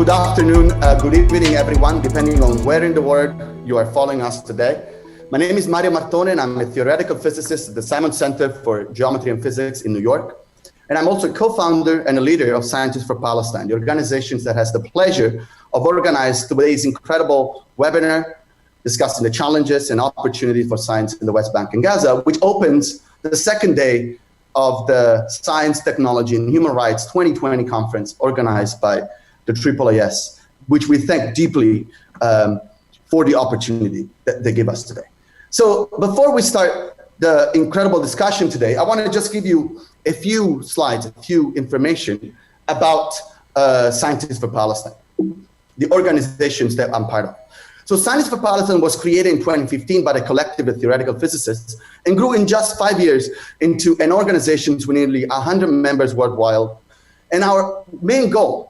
good afternoon, good evening, everyone, depending on where in the world you are following us today. My name is Mario Martone, and I'm a theoretical physicist at the Simon Center for Geometry and Physics in New York. And I'm also a co-founder and a leader of Scientists for Palestine, the organization that has the pleasure of organizing today's incredible webinar discussing the challenges and opportunities for science in the West Bank and Gaza, which opens the second day of the Science, Technology, and Human Rights 2020 conference organized by the AAAS, which we thank deeply for the opportunity that they give us today. So before we start the incredible discussion today, I want to just give you a few slides, a few information about Scientists for Palestine, the organizations that I'm part of. So Scientists for Palestine was created in 2015 by a collective of theoretical physicists and grew in just 5 years into an organization with nearly 100 members worldwide. And our main goal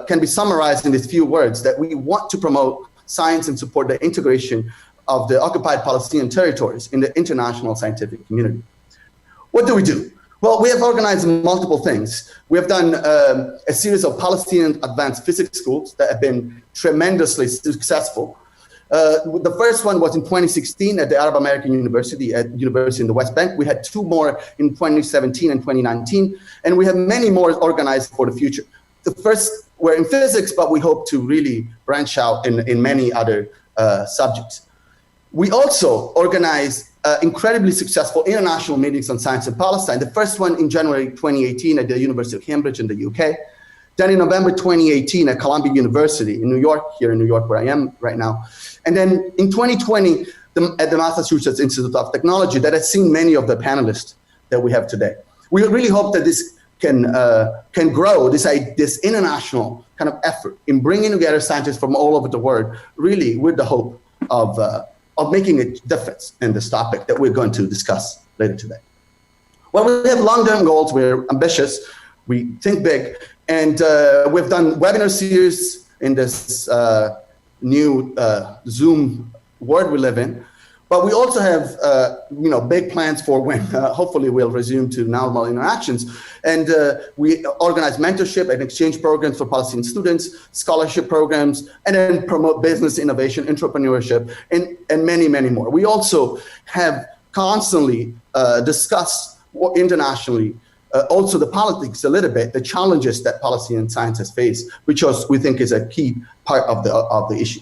can be summarized in these few words, that we want to promote science and support the integration of the occupied Palestinian territories in the international scientific community. What do we do? Well, we have organized multiple things. We have done a series of Palestinian advanced physics schools that have been tremendously successful. The first one was in 2016 at the Arab American University in the West Bank. We had two more in 2017 and 2019, and we have many more organized for the future. The first were in physics, but we hope to really branch out in many other subjects. We also organize incredibly successful international meetings on science in Palestine. The first one in January 2018 at the University of Cambridge in the UK. Then in November 2018 at Columbia University in New York, here in New York where I am right now. And then in 2020 at the Massachusetts Institute of Technology, that has seen many of the panelists that we have today. We really hope that this can grow, this international kind of effort in bringing together scientists from all over the world, really with the hope of making a difference in this topic that we're going to discuss later today. Well, we have long-term goals, we're ambitious, we think big, and we've done webinar series in this new Zoom world we live in. But we also have big plans for when hopefully we'll resume to normal interactions. And we organize mentorship and exchange programs for Palestinian students, scholarship programs, and then promote business innovation, entrepreneurship, and many, many more. We also have constantly discussed internationally also the politics a little bit, the challenges that Palestinian scientists face, which we think is a key part of the issue.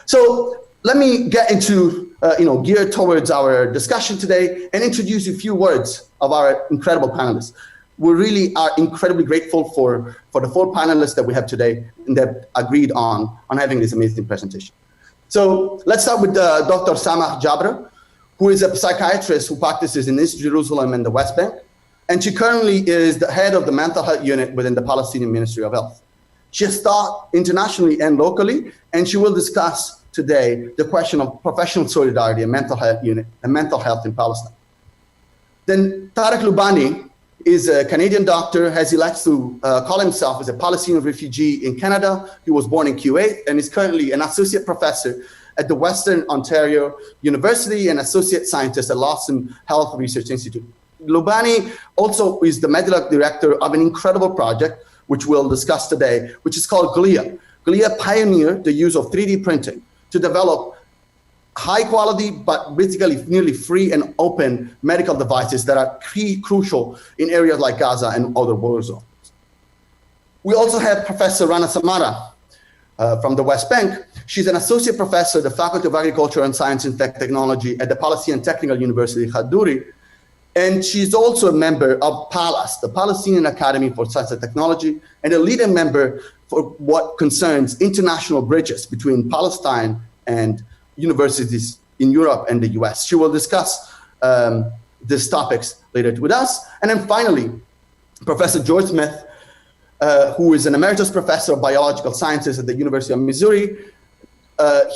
So let me get into geared towards our discussion today and introduce a few words of our incredible panelists. We really are incredibly grateful for the 4 panelists that we have today and that agreed on having this amazing presentation. So let's start with Dr. Samah Jabra, who is a psychiatrist who practices in East Jerusalem and the West Bank. And she currently is the head of the mental health unit within the Palestinian Ministry of Health. She has taught internationally and locally, and she will discuss today the question of professional solidarity and mental health in Palestine. Then Tarek Lubani is a Canadian doctor, as he likes to call himself, as a Palestinian refugee in Canada. He was born in Kuwait and is currently an associate professor at the Western Ontario University and associate scientist at Lawson Health Research Institute. Lubani also is the medical director of an incredible project, which we'll discuss today, which is called GLIA. GLIA pioneered the use of 3D printing to develop high quality, but basically nearly free and open medical devices that are crucial in areas like Gaza and other war zones. We also have Professor Rana Zamara from the West Bank. She's an associate professor at the Faculty of Agriculture and Science and Technology at the Palestinian Technical University, Khaduri. And she's also a member of PALAS, the Palestinian Academy for Science and Technology, and a leading member for what concerns international bridges between Palestine and universities in Europe and the US. She will discuss these topics later with us. And then finally, Professor George Smith, who is an emeritus professor of biological sciences at the University of Missouri.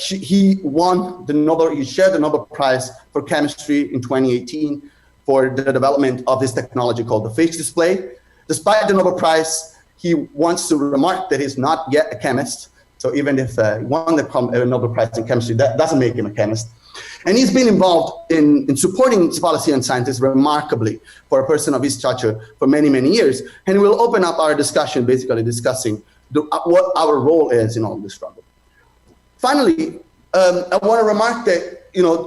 He shared the Nobel Prize for Chemistry in 2018 for the development of this technology called the phage display. Despite the Nobel Prize, he wants to remark that he's not yet a chemist. So even if he won the Nobel Prize in chemistry, that doesn't make him a chemist. And he's been involved in supporting Palestinian scientists remarkably for a person of his stature for many, many years. And we'll open up our discussion basically discussing what our role is in all this struggle. Finally, I want to remark that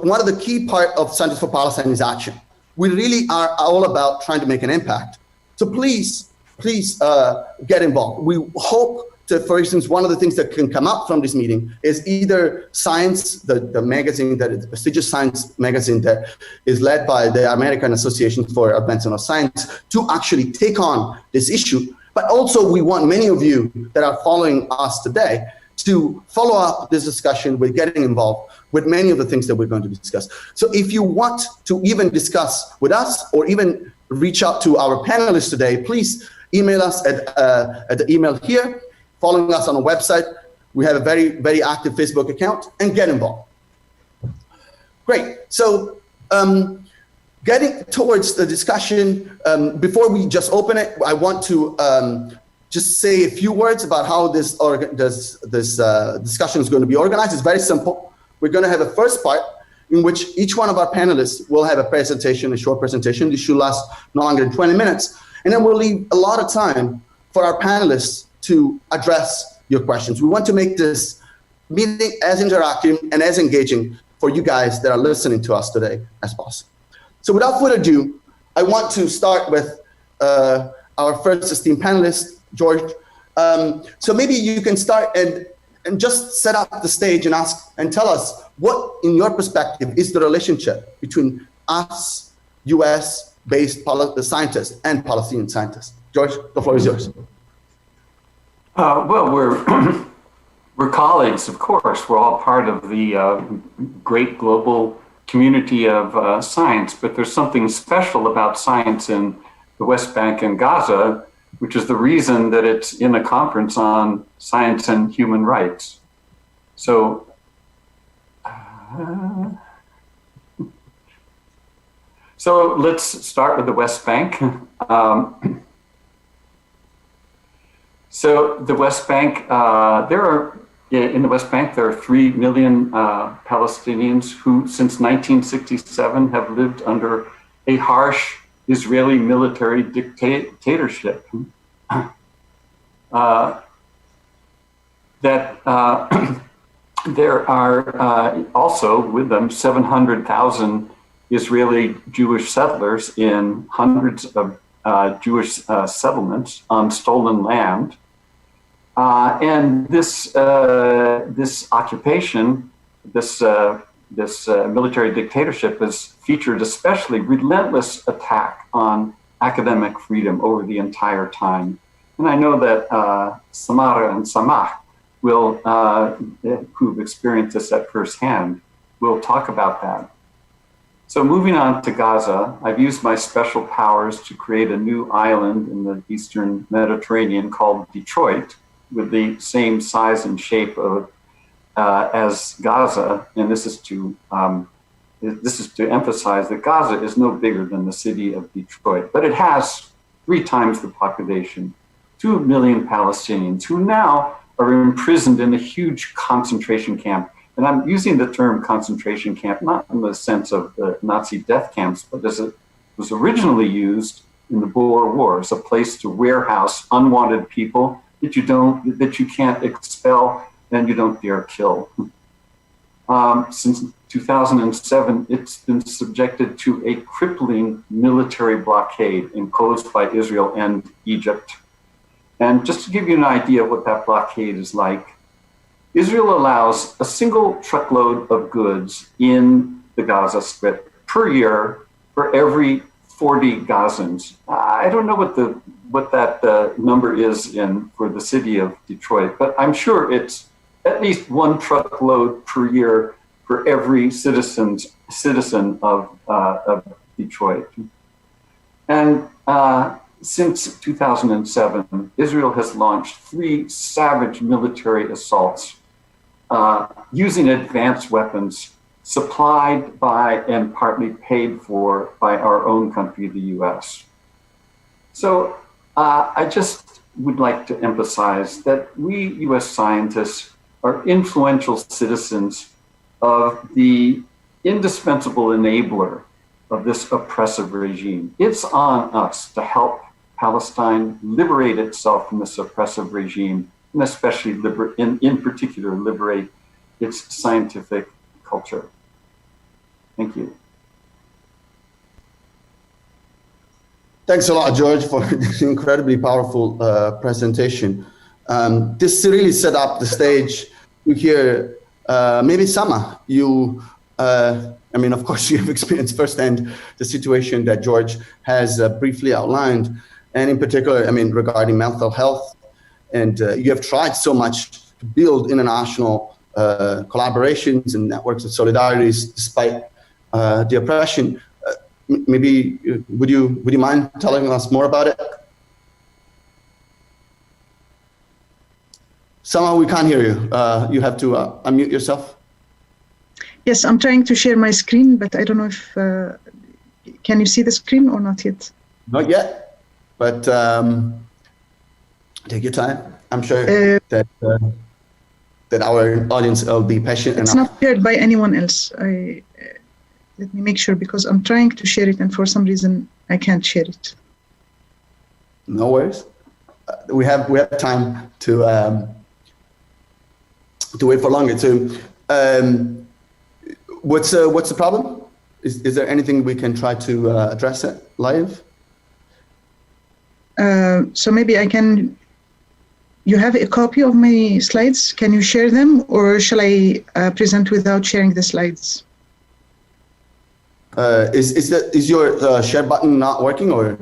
one of the key part of Scientists for Palestine is action. We really are all about trying to make an impact. So please get involved. We hope to, for instance, one of the things that can come up from this meeting is either Science, the magazine, that is a prestigious science magazine that is led by the American Association for Advancement of Science, to actually take on this issue. But also we want many of you that are following us today to follow up this discussion with getting involved with many of the things that we're going to discuss. So if you want to even discuss with us or even reach out to our panelists today, please email us at the email here, following us on the website. We have a very, very active Facebook account, and get involved. Great. So getting towards the discussion, before we just open it, I want to just say a few words about how this discussion is going to be organized. It's very simple. We're going to have a first part in which each one of our panelists will have a presentation, a short presentation. This should last no longer than 20 minutes. And then we'll leave a lot of time for our panelists to address your questions. We want to make this meeting as interactive and as engaging for you guys that are listening to us today as possible. So without further ado, I want to start with our first esteemed panelist, George. So maybe you can start and just set up the stage and ask and tell us what, in your perspective, is the relationship between us, US-based scientists and Palestinian scientists. George, the floor is yours. Well, we're colleagues, of course. We're all part of the great global community of science, but there's something special about science in the West Bank and Gaza, which is the reason that it's in a conference on science and human rights. So, so let's start with the West Bank. So the West Bank, in the West Bank, there are 3 million Palestinians who, since 1967, have lived under a harsh Israeli military dictatorship. There are also with them 700,000 Israeli Jewish settlers in hundreds of Jewish settlements on stolen land. And this occupation, this military dictatorship has featured especially relentless attack on academic freedom over the entire time. And I know that Zamara and Samah will, who've experienced this at firsthand, will talk about that. So moving on to Gaza, I've used my special powers to create a new island in the Eastern Mediterranean called Detroit, with the same size and shape of as Gaza, and this is to emphasize that Gaza is no bigger than the city of Detroit, but it has 3 times the population, 2 million Palestinians who now are imprisoned in a huge concentration camp. And I'm using the term concentration camp not in the sense of the Nazi death camps, but as it was originally used in the Boer Wars, a place to warehouse unwanted people that you can't expel and you don't dare kill. Since 2007, it's been subjected to a crippling military blockade imposed by Israel and Egypt. And just to give you an idea of what that blockade is like, Israel allows a single truckload of goods in the Gaza Strip per year for every 40 Gazans. I don't know what that number is for the city of Detroit, but I'm sure it's at least 1 truckload per year for every citizen of Detroit. And since 2007, Israel has launched 3 savage military assaults using advanced weapons supplied by and partly paid for by our own country, the US. So I just would like to emphasize that we US scientists are influential citizens of the indispensable enabler of this oppressive regime. It's on us to help Palestine liberate itself from this oppressive regime and especially in particular, liberate its scientific culture. Thank you. Thanks a lot, George, for this incredibly powerful presentation. This really set up the stage to hear maybe Sama, I mean, of course, you have experienced firsthand the situation that George has briefly outlined, and in particular, I mean, regarding mental health. And you have tried so much to build international collaborations and networks of solidarities despite the oppression. Maybe would you mind telling us more about it? Sama, we can't hear you. You have to unmute yourself. Yes, I'm trying to share my screen, but I don't know if, can you see the screen or not yet? Not yet, but take your time. I'm sure that our audience will be patient enough. It's not shared by anyone else. Let me make sure, because I'm trying to share it and for some reason I can't share it. No worries. We have time to wait for longer. So, what's the problem? Is there anything we can try to address it live? So maybe I can. You have a copy of my slides. Can you share them, or shall I present without sharing the slides? Is your share button not working, or?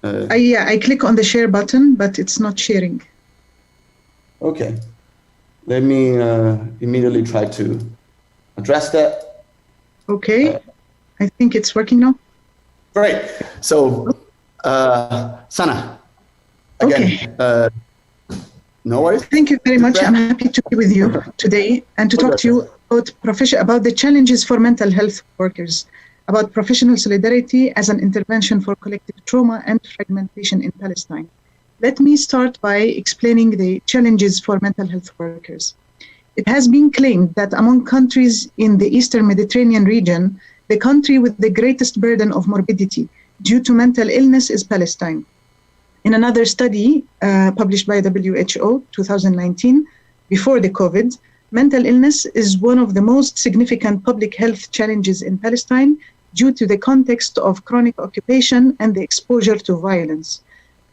Yeah, I click on the share button, but it's not sharing. Okay, let me immediately try to address that. Okay, I think it's working now. Great. So, Sana, again, okay. No worries. Thank you very much. I'm happy to be with you today and to talk to you about the challenges for mental health workers, about professional solidarity as an intervention for collective trauma and fragmentation in Palestine. Let me start by explaining the challenges for mental health workers. It has been claimed that among countries in the Eastern Mediterranean region, the country with the greatest burden of morbidity due to mental illness is Palestine. In another study published by WHO 2019, before the COVID, mental illness is one of the most significant public health challenges in Palestine due to the context of chronic occupation and the exposure to violence.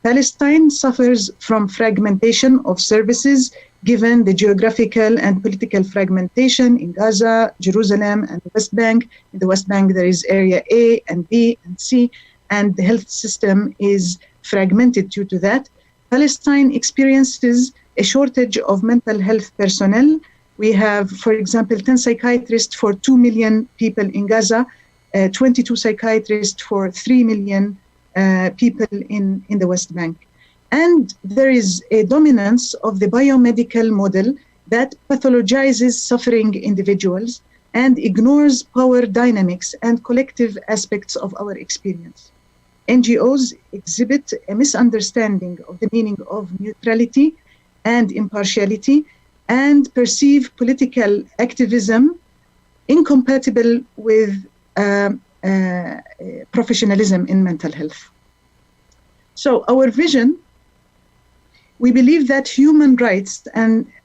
Palestine suffers from fragmentation of services given the geographical and political fragmentation in Gaza, Jerusalem, and the West Bank. In the West Bank, there is area A and B and C, and the health system is fragmented due to that. Palestine experiences a shortage of mental health personnel. We have, for example, 10 psychiatrists for 2 million people in Gaza, 22 psychiatrists for 3 million people in the West Bank. And there is a dominance of the biomedical model that pathologizes suffering individuals and ignores power dynamics and collective aspects of our experience. NGOs exhibit a misunderstanding of the meaning of neutrality and impartiality and perceive political activism incompatible with professionalism in mental health. So our vision, we believe that human rights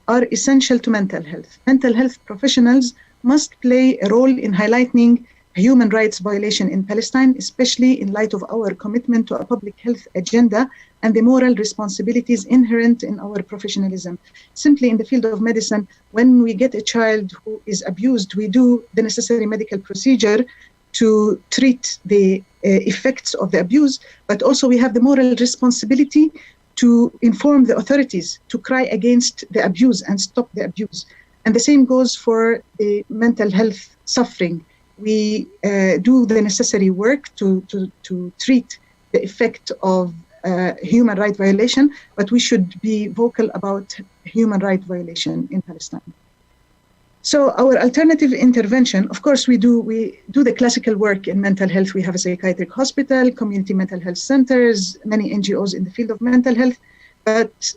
are essential to mental health. Mental health professionals must play a role in highlighting human rights violation in Palestine, especially in light of our commitment to a public health agenda and the moral responsibilities inherent in our professionalism. Simply in the field of medicine, when we get a child who is abused, we do the necessary medical procedure to treat the effects of the abuse, but also we have the moral responsibility to inform the authorities to cry against the abuse and stop the abuse. And the same goes for the mental health suffering. We do the necessary work to treat the effect of human rights violation, but we should be vocal about human rights violation in Palestine. So our alternative intervention, of course, we do the classical work in mental health. We have a psychiatric hospital, community mental health centers, many NGOs in the field of mental health, but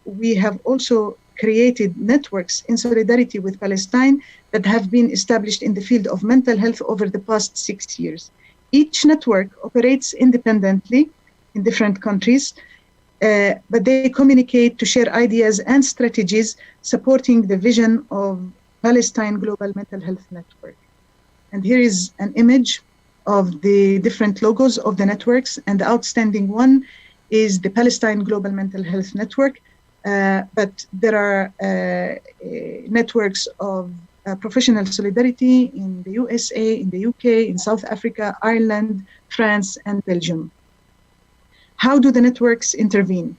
we have also created networks in solidarity with Palestine that have been established in the field of mental health over the past 6 years. Each network operates independently in different countries, but they communicate to share ideas and strategies supporting the vision of Palestine Global Mental Health Network. And here is an image of the different logos of the networks, and the outstanding one is the Palestine Global Mental Health Network, but there are networks of professional solidarity in the USA, in the UK, in South Africa, Ireland, France, and Belgium. How do the networks intervene?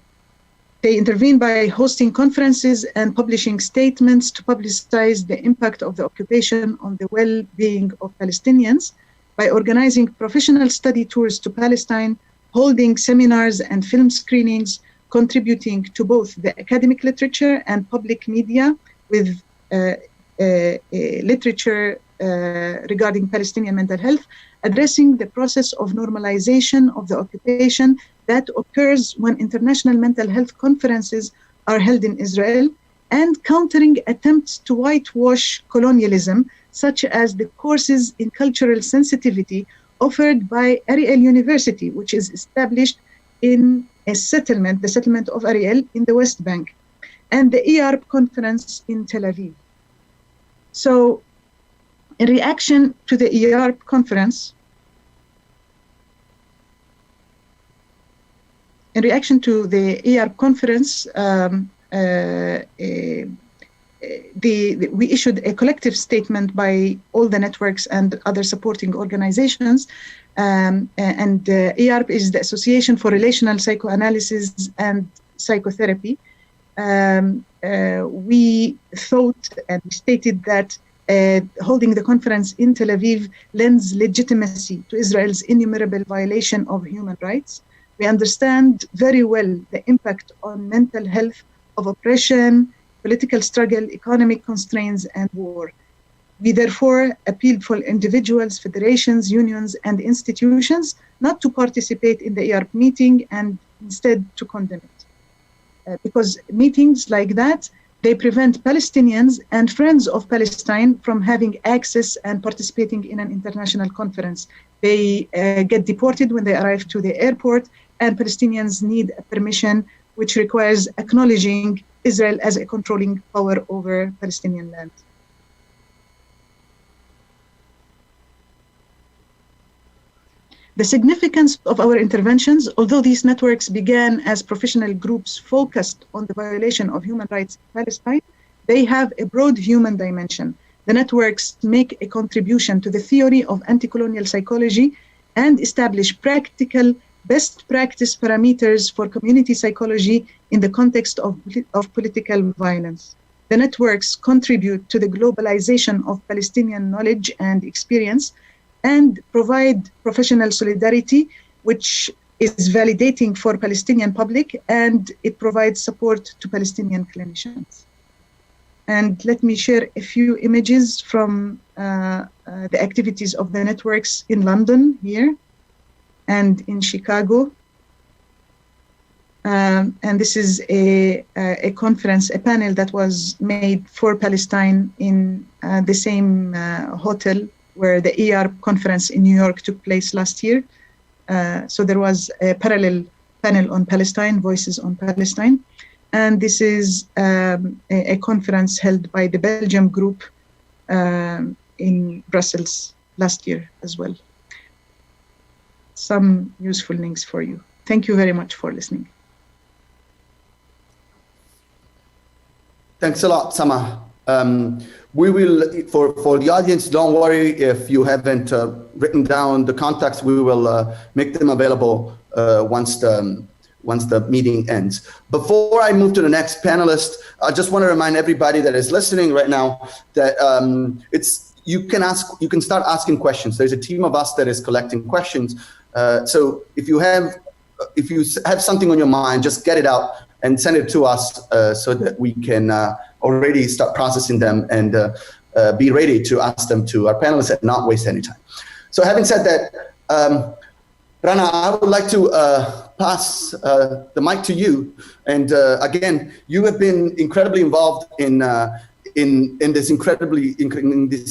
They intervene by hosting conferences and publishing statements to publicize the impact of the occupation on the well-being of Palestinians, by organizing professional study tours to Palestine, holding seminars and film screenings, contributing to both the academic literature and public media with literature regarding Palestinian mental health, addressing the process of normalization of the occupation that occurs when international mental health conferences are held in Israel, and countering attempts to whitewash colonialism, such as the courses in cultural sensitivity offered by Ariel University, which is established in a settlement, the settlement of Ariel in the West Bank, and the EARP conference in Tel Aviv. So, in reaction to the EARP conference, we issued a collective statement by all the networks and other supporting organizations. EARP is the Association for Relational Psychoanalysis and Psychotherapy. We thought and stated that holding the conference in Tel Aviv lends legitimacy to Israel's innumerable violation of human rights. We understand very well the impact on mental health of oppression, political struggle, economic constraints, and war. We therefore appealed for individuals, federations, unions, and institutions not to participate in the EARP meeting and instead to condemn it. Because meetings like that, they prevent Palestinians and friends of Palestine from having access and participating in an international conference. They get deported when they arrive to the airport, and Palestinians need a permission which requires acknowledging Israel as a controlling power over Palestinian land. The significance of our interventions, although these networks began as professional groups focused on the violation of human rights in Palestine, they have a broad human dimension. The networks make a contribution to the theory of anti-colonial psychology and establish practical best practice parameters for community psychology in the context of political violence. The networks contribute to the globalization of Palestinian knowledge and experience and provide professional solidarity, which is validating for Palestinian public, and it provides support to Palestinian clinicians. And let me share a few images from the activities of the networks in London here and in Chicago. And this is a conference, a panel that was made for Palestine in the same hotel where the EARP conference in New York took place last year. So there was a parallel panel on Palestine, Voices on Palestine. And this is a conference held by the Belgium group in Brussels last year as well. Some useful links for you. Thank you very much for listening. Thanks a lot, Sama. We will, for the audience, don't worry if you haven't written down the contacts. We will make them available once the meeting ends. Before I move to the next panelist, I just want to remind everybody that is listening right now that you can start asking questions. There's a team of us that is collecting questions. So if you have something on your mind, just get it out and send it to us so that we can already start processing them and be ready to ask them to our panelists and not waste any time. So having said that, Rana, I would like to pass the mic to you. And again, you have been incredibly involved in these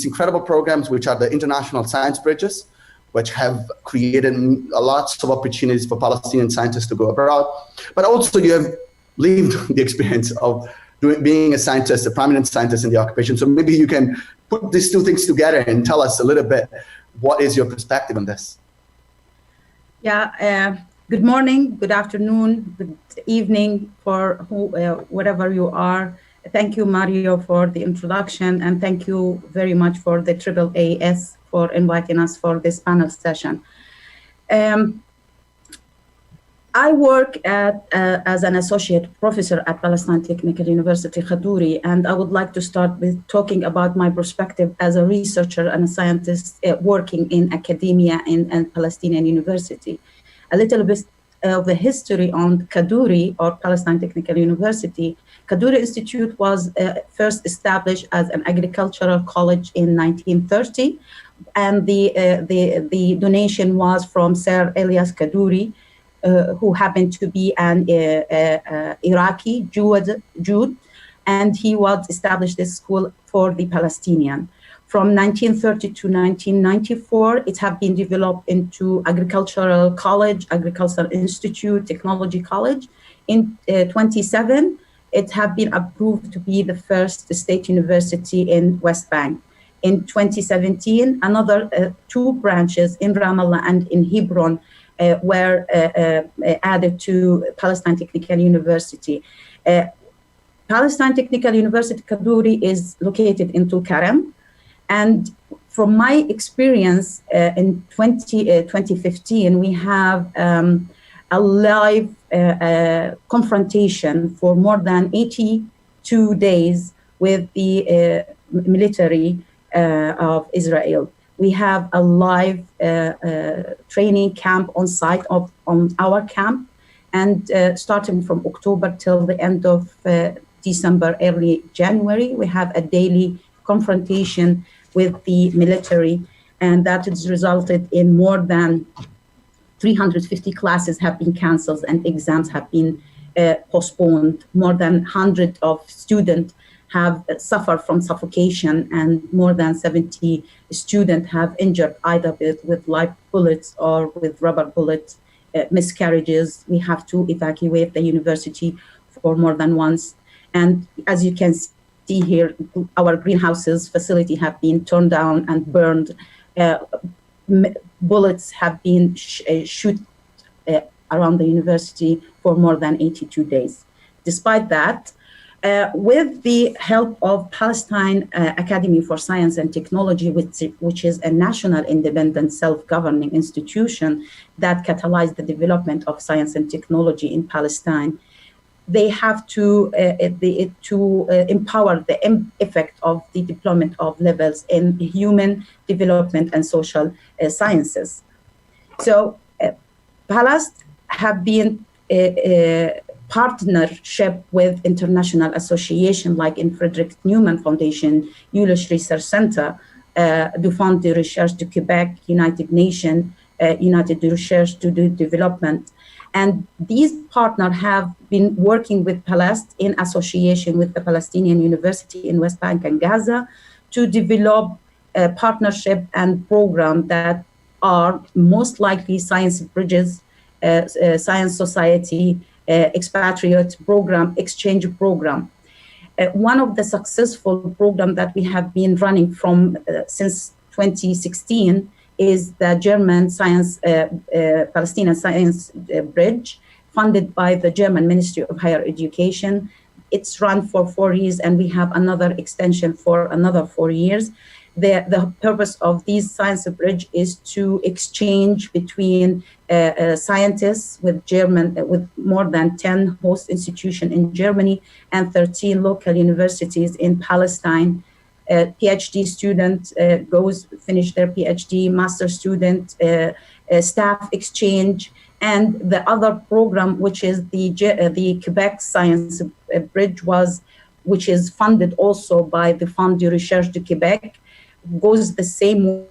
incredible programs, which are the International Science Bridges, which have created lots of opportunities for Palestinian scientists to go abroad. But also you have lived the experience of being a scientist, a prominent scientist in the occupation. So maybe you can put these two things together and tell us a little bit, what is your perspective on this? Yeah, good morning, good afternoon, good evening for wherever you are. Thank you, Mario, for the introduction, and thank you very much for the AAAS for inviting us for this panel session. I work as an associate professor at Palestine Technical University, Khadouri, and I would like to start with talking about my perspective as a researcher and a scientist working in academia and Palestinian University. A little bit of the history on Khadouri, or Palestine Technical University. Khadouri Institute was first established as an agricultural college in 1930, and the donation was from Sir Elias Khadouri, who happened to be an Iraqi Jew, and he was established this school for the Palestinian. From 1930 to 1994, it has been developed into agricultural college, agricultural institute, technology college. In 27, it has been approved to be the first state university in West Bank. In 2017, another two branches in Ramallah and in Hebron were added to Palestine Technical University. Palestine Technical University Khadouri is located in Tulkarem. And from my experience in 2015, we have a live confrontation for more than 82 days with the military of Israel. We have a live training camp on site on our camp, and starting from October till the end of December, early January, we have a daily confrontation with the military, and that has resulted in more than 350 classes have been canceled and exams have been postponed. More than 100 of students have suffered from suffocation, and more than 70 students have injured either with live bullets or with rubber bullets, miscarriages. We have to evacuate the university for more than once. And as you can see here, our greenhouses facility have been torn down and burned. Bullets have been shot around the university for more than 82 days. Despite that, with the help of Palestine Academy for Science and Technology, which is a national independent self-governing institution that catalyzed the development of science and technology in Palestine, they have to empower the effect of the deployment of levels in human development and social sciences. So Palestine have been partnership with international associations like in Frederick Newman Foundation, Eulish Research Center, du Fond de Recherche du Québec, United Nations, United Research to do Development. And these partners have been working with Palestine in association with the Palestinian University in West Bank and Gaza to develop a partnership and program that are most likely science bridges, science society, expatriate program, exchange program. One of the successful programs that we have been running from since 2016 is the German science, Palestinian science bridge, funded by the German Ministry of Higher Education. It's run for 4 years, and we have another extension for another 4 years. The purpose of these science bridge is to exchange between scientists with more than 10 host institutions in Germany and 13 local universities in Palestine. PhD student finish their PhD, master student, staff exchange, and the other program, which is the Quebec Science Bridge, which is funded also by the Fonds de Recherche du Québec, goes the same.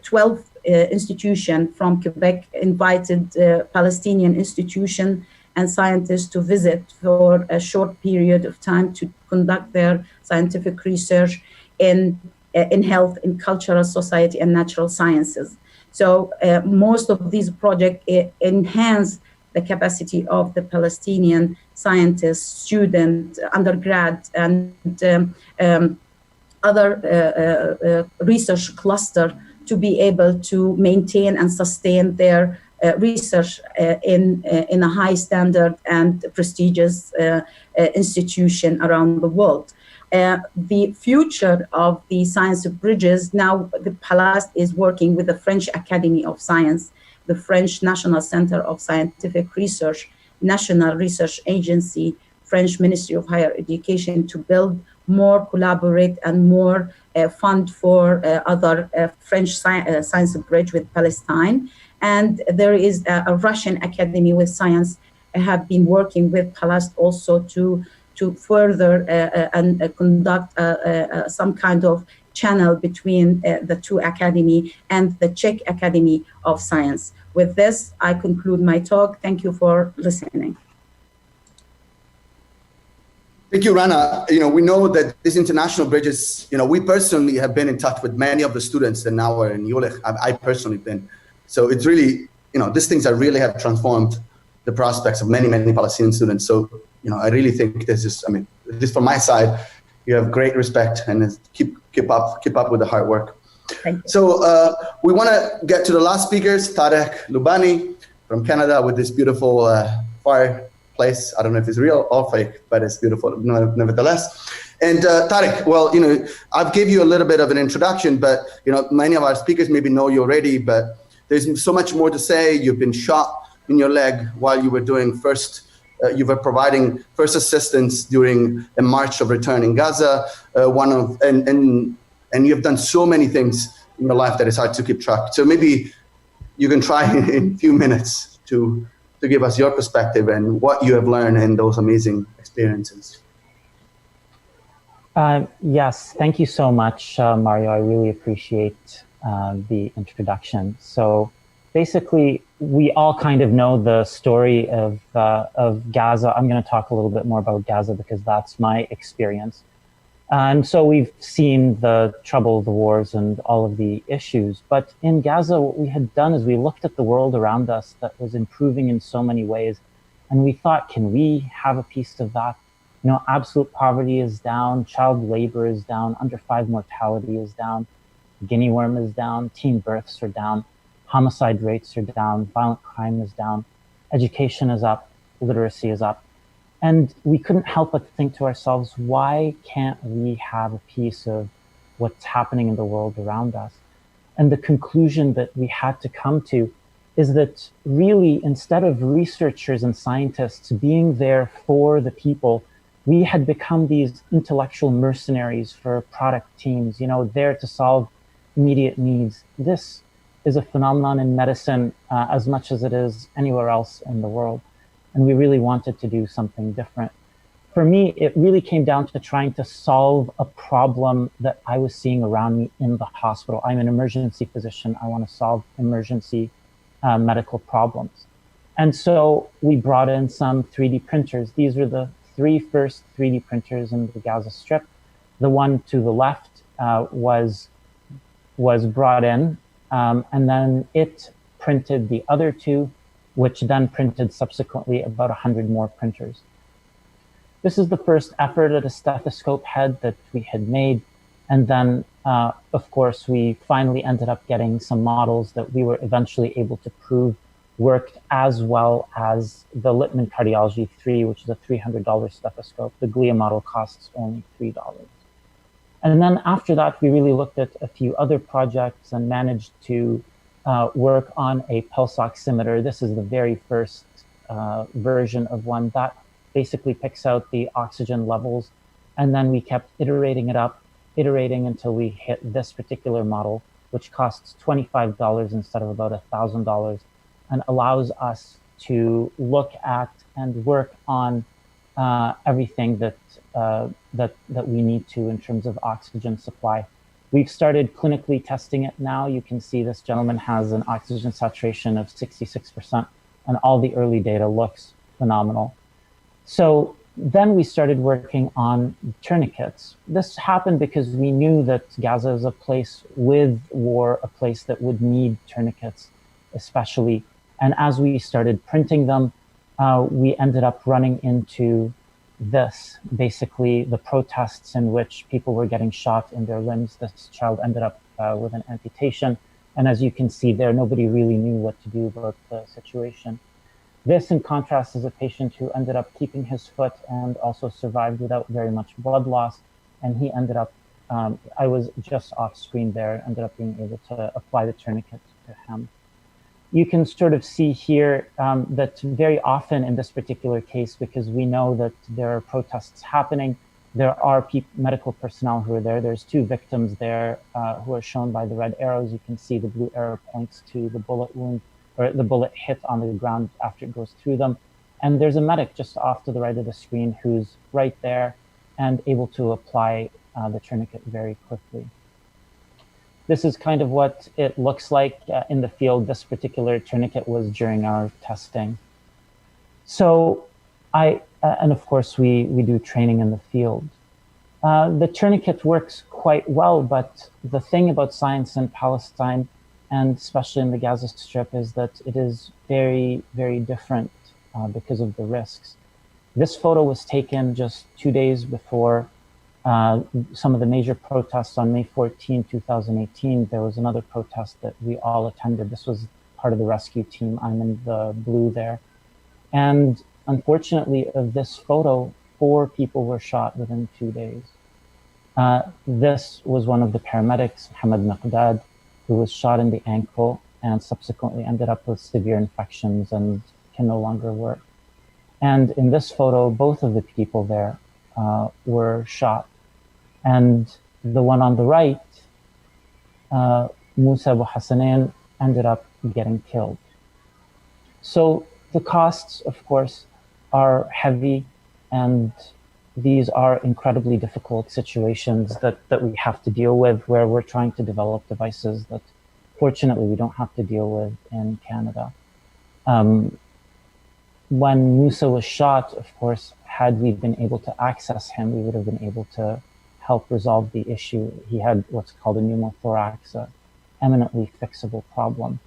12 institutions from Quebec invited Palestinian institution and scientists to visit for a short period of time to conduct their scientific research in in health, in cultural society, and natural sciences. So most of these projects enhance the capacity of the Palestinian scientists, students, undergrad, and other research cluster to be able to maintain and sustain their research in a high standard and prestigious institution around the world. The future of the science bridges, now the Palast is working with the French Academy of Science, the French National Center of Scientific Research, National Research Agency, French Ministry of Higher Education to build more, collaborate, and more fund for other French science bridge with Palestine. And there is a Russian Academy with Science have been working with Palast also to further and conduct some kind of channel between the two academy and the Czech Academy of Science. With this, I conclude my talk. Thank you for listening. Thank you, Rana. We know that these international bridges, we personally have been in touch with many of the students that now are in Jülich. I personally been. So it's really, these things are really have transformed the prospects of many, many Palestinian students. So, I really think this is, just from my side, you have great respect and keep up with the hard work. Thank you. So we want to get to the last speakers, Tarek Lubani from Canada with this beautiful fireplace. I don't know if it's real or fake, but it's beautiful nevertheless. And Tarek, well, I've gave you a little bit of an introduction, but many of our speakers maybe know you already, but there's so much more to say. You've been shot in your leg while you were doing you were providing first assistance during a march of return in Gaza. And you've done so many things in your life that it's hard to keep track. So maybe you can try in a few minutes to give us your perspective and what you have learned in those amazing experiences. Yes, thank you so much, Mario. I really appreciate the introduction. So basically, we all kind of know the story of Gaza. I'm going to talk a little bit more about Gaza because that's my experience. And so we've seen the trouble, the wars, and all of the issues. But in Gaza, what we had done is we looked at the world around us that was improving in so many ways. And we thought, can we have a piece of that? Absolute poverty is down, child labor is down, under 5 mortality is down, guinea worm is down, teen births are down, homicide rates are down, violent crime is down, education is up, literacy is up. And we couldn't help but think to ourselves, why can't we have a piece of what's happening in the world around us? And the conclusion that we had to come to is that really, instead of researchers and scientists being there for the people, we had become these intellectual mercenaries for product teams, there to solve immediate needs. This is a phenomenon in medicine as much as it is anywhere else in the world. And we really wanted to do something different. For me, it really came down to trying to solve a problem that I was seeing around me in the hospital. I'm an emergency physician. I want to solve emergency medical problems. And so we brought in some 3D printers. These were the 3 first 3D printers in the Gaza Strip. The one to the left was brought in, and then it printed the other 2, which then printed subsequently about 100 more printers. This is the first effort at a stethoscope head that we had made. And then, of course, we finally ended up getting some models that we were eventually able to prove worked as well as the Littman Cardiology 3, which is a $300 stethoscope. The Glia model costs only $3. And then after that, we really looked at a few other projects and managed to work on a pulse oximeter. This is the very first version of one that basically picks out the oxygen levels. And then we kept iterating until we hit this particular model, which costs $25 instead of about $1,000, and allows us to look at and work on everything that we need to in terms of oxygen supply. We've started clinically testing it now. You can see this gentleman has an oxygen saturation of 66%, and all the early data looks phenomenal. So Then we started working on tourniquets. This happened because we knew that Gaza is a place with war, a place that would need tourniquets especially. And as we started printing them, we ended up running into this, basically the protests in which people were getting shot in their limbs. This child ended up with an amputation. And as you can see there, nobody really knew what to do about the situation. This, in contrast, is a patient who ended up keeping his foot and also survived without very much blood loss. And he ended up, I was just off screen there, ended up being able to apply the tourniquet to him. You can sort of see here that very often in this particular case, because we know that there are protests happening, there are medical personnel who are there. There's two victims there who are shown by the red arrows. You can see the blue arrow points to the bullet wound, or the bullet hit on the ground after it goes through them. And there's a medic just off to the right of the screen who's right there and able to apply the tourniquet very quickly. This is kind of what it looks like in the field. This particular tourniquet was during our testing. So and of course we do training in the field. The tourniquet works quite well, but the thing about science in Palestine, and especially in the Gaza Strip, is that it is very, very different because of the risks. This photo was taken just 2 days before some of the major protests on May 14, 2018. There was another protest that we all attended. This was part of the rescue team. I'm in the blue there. And unfortunately, of this photo, 4 people were shot within 2 days. This was one of the paramedics, Mohammed Miqdad, who was shot in the ankle and subsequently ended up with severe infections and can no longer work. And in this photo, both of the people there were shot. And the one on the right, Musa Abu Hassanain, ended up getting killed. So the costs, of course, are heavy, and these are incredibly difficult situations that we have to deal with, where we're trying to develop devices that fortunately we don't have to deal with in Canada. When Musa was shot, of course, had we been able to access him, we would have been able to help resolve the issue. He had what's called a pneumothorax, an eminently fixable problem.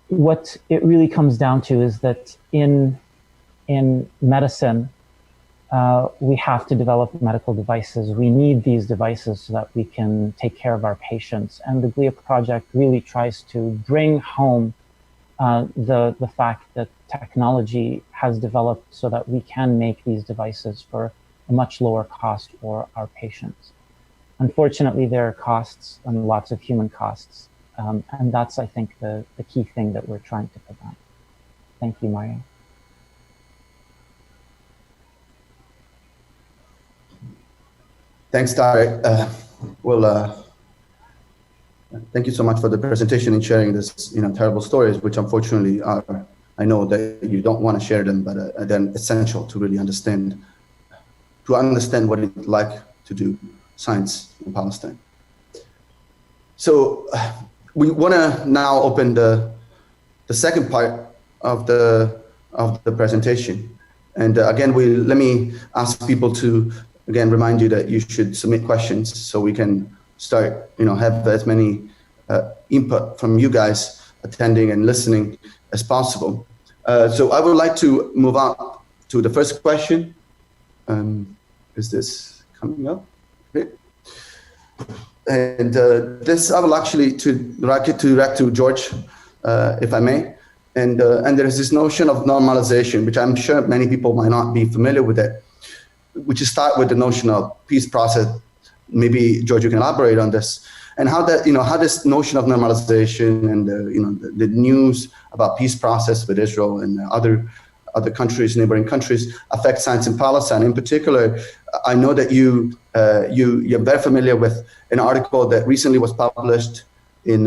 What it really comes down to is that in medicine, we have to develop medical devices. We need these devices so that we can take care of our patients. And the GLIA project really tries to bring home the fact that technology has developed so that we can make these devices for a much lower cost for our patients. Unfortunately, there are costs and lots of human costs. And that's, I think, the key thing that we're trying to prevent. Thank you, Mario. Thanks, Tarek. Thank you so much for the presentation and sharing this, terrible stories, which unfortunately are, I know that you don't want to share them, but they're essential to really understand what it's like to do science in Palestine. So we want to now open the second part of the presentation. And again, let me ask people to, again, remind you that you should submit questions so we can start, have as many input from you guys attending and listening as possible. So I would like to move on to the first question. Is this coming up? Okay. And this I will actually direct to George, if I may. And there is this notion of normalization, which I'm sure many people might not be familiar with it, which is start with the notion of peace process. Maybe George, you can elaborate on this, and how that how this notion of normalization and the news about peace process with Israel and other countries, neighboring countries, affect science in Palestine. In particular, I know that you're very familiar with an article that recently was published in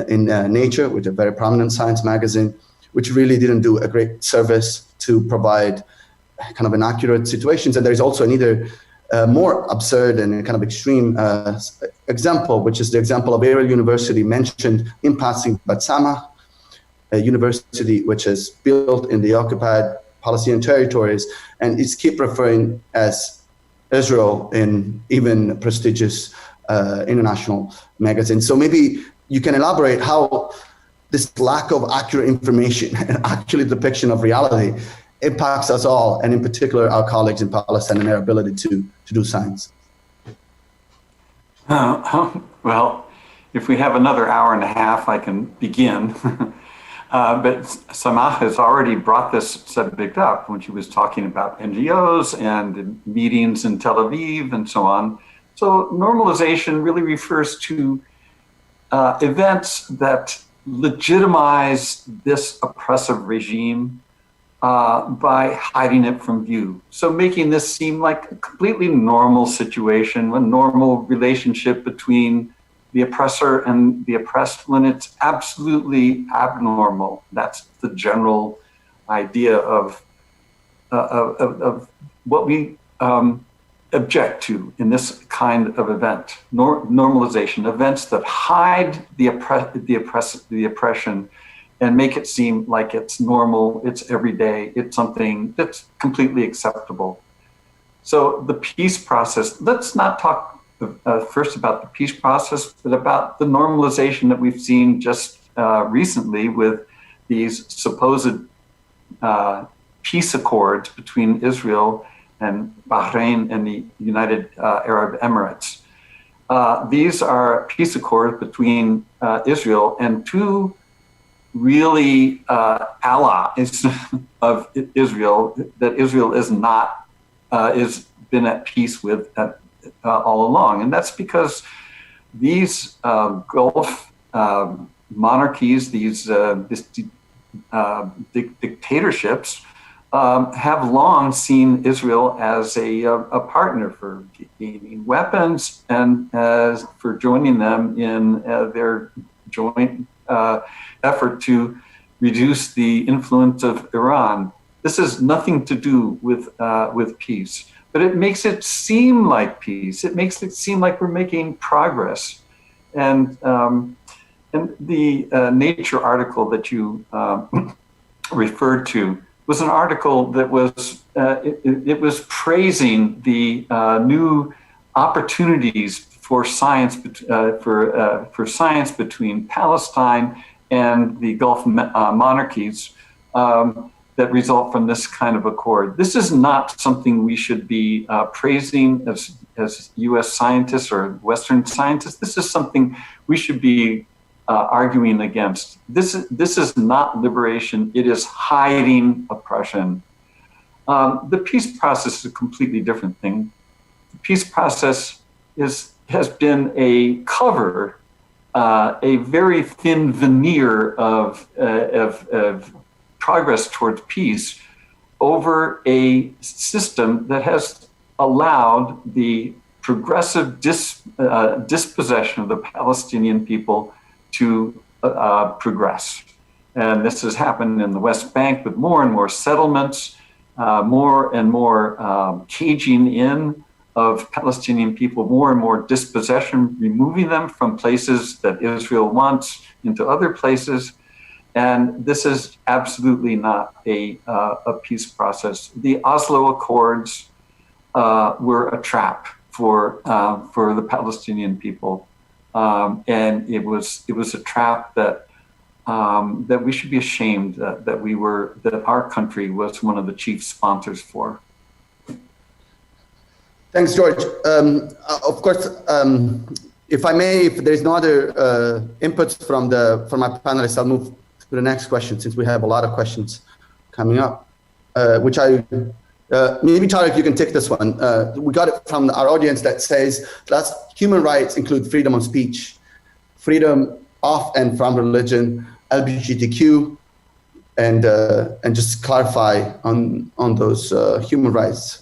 Nature, which is a very prominent science magazine, which really didn't do a great service to provide kind of inaccurate situations. And there's also another more absurd and kind of extreme example, which is the example of Ariel University, mentioned in passing, but Sama, a university which is built in the occupied Palestinian territories, and it's keep referring as Israel in even prestigious international magazines. So maybe you can elaborate how this lack of accurate information and actually depiction of reality impacts us all, and in particular our colleagues in Palestine and their ability to do science. Well, if we have another hour and a half, I can begin. But Samah has already brought this subject up when she was talking about NGOs and meetings in Tel Aviv and so on. So normalization really refers to events that legitimize this oppressive regime by hiding it from view. So making this seem like a completely normal situation, a normal relationship between the oppressor and the oppressed, when it's absolutely abnormal. That's the general idea of what we object to in this kind of event. Normalization, events that hide the oppression and make it seem like it's normal, it's everyday, it's something that's completely acceptable. So the peace process, let's not talk first about the peace process, but about the normalization that we've seen just recently with these supposed peace accords between Israel and Bahrain and the United Arab Emirates. These are peace accords between Israel and two really allies of Israel that Israel is not, is been at peace with all along. And that's because these Gulf monarchies, these dictatorships, have long seen Israel as a partner for gaining weapons and as for joining them in their joint effort to reduce the influence of Iran. This has nothing to do with peace, but it makes it seem like peace. It makes it seem like we're making progress. And the Nature article that you referred to was an article that was it was praising the new opportunities for science for science between Palestine and the Gulf monarchies that result from this kind of accord. This is not something we should be praising as U.S. scientists or Western scientists. This is something we should be arguing against. This is not liberation. It is hiding oppression. The peace process is a completely different thing. The peace process has been a cover, a very thin veneer of progress towards peace over a system that has allowed the progressive dispossession of the Palestinian people to progress. And this has happened in the West Bank with more and more settlements, more and more caging in of Palestinian people, more and more dispossession, removing them from places that Israel wants into other places. And this is absolutely not a peace process. The Oslo Accords were a trap for the Palestinian people. And it was a trap that we should be ashamed that our country was one of the chief sponsors for. Thanks, George. Of course, if I may, if there's no other inputs from my panelists, I'll move to the next question, since we have a lot of questions coming up, which maybe Tarek, you can take this one. We got it from our audience that says that human rights include freedom of speech, freedom of and from religion, LGBTQ, and just clarify on those human rights.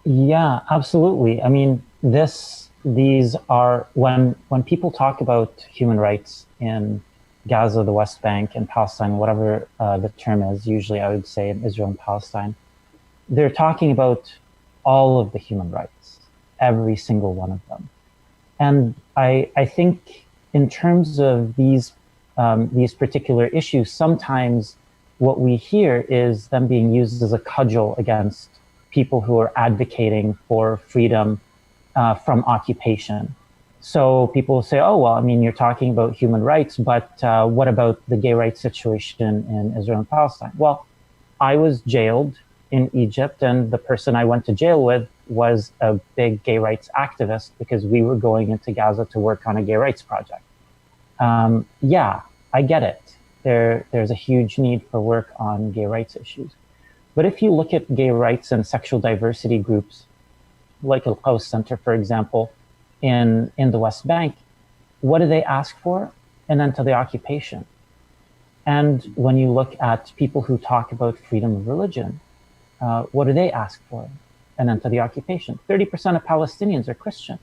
Yeah, absolutely. I mean, these are, when people talk about human rights in Gaza, the West Bank, and Palestine, whatever the term is, usually I would say in Israel and Palestine, they're talking about all of the human rights, every single one of them. And I think in terms of these particular issues, sometimes what we hear is them being used as a cudgel against people who are advocating for freedom from occupation. So people say, oh, well, I mean, you're talking about human rights, but what about the gay rights situation in Israel and Palestine? Well, I was jailed in Egypt, and the person I went to jail with was a big gay rights activist because we were going into Gaza to work on a gay rights project. Yeah, I get it. There's a huge need for work on gay rights issues. But if you look at gay rights and sexual diversity groups, like Al-Qaws Center, for example, in the West Bank, what do they ask for? An end to the occupation. And when you look at people who talk about freedom of religion, what do they ask for? An end to the occupation. 30% of Palestinians are Christian.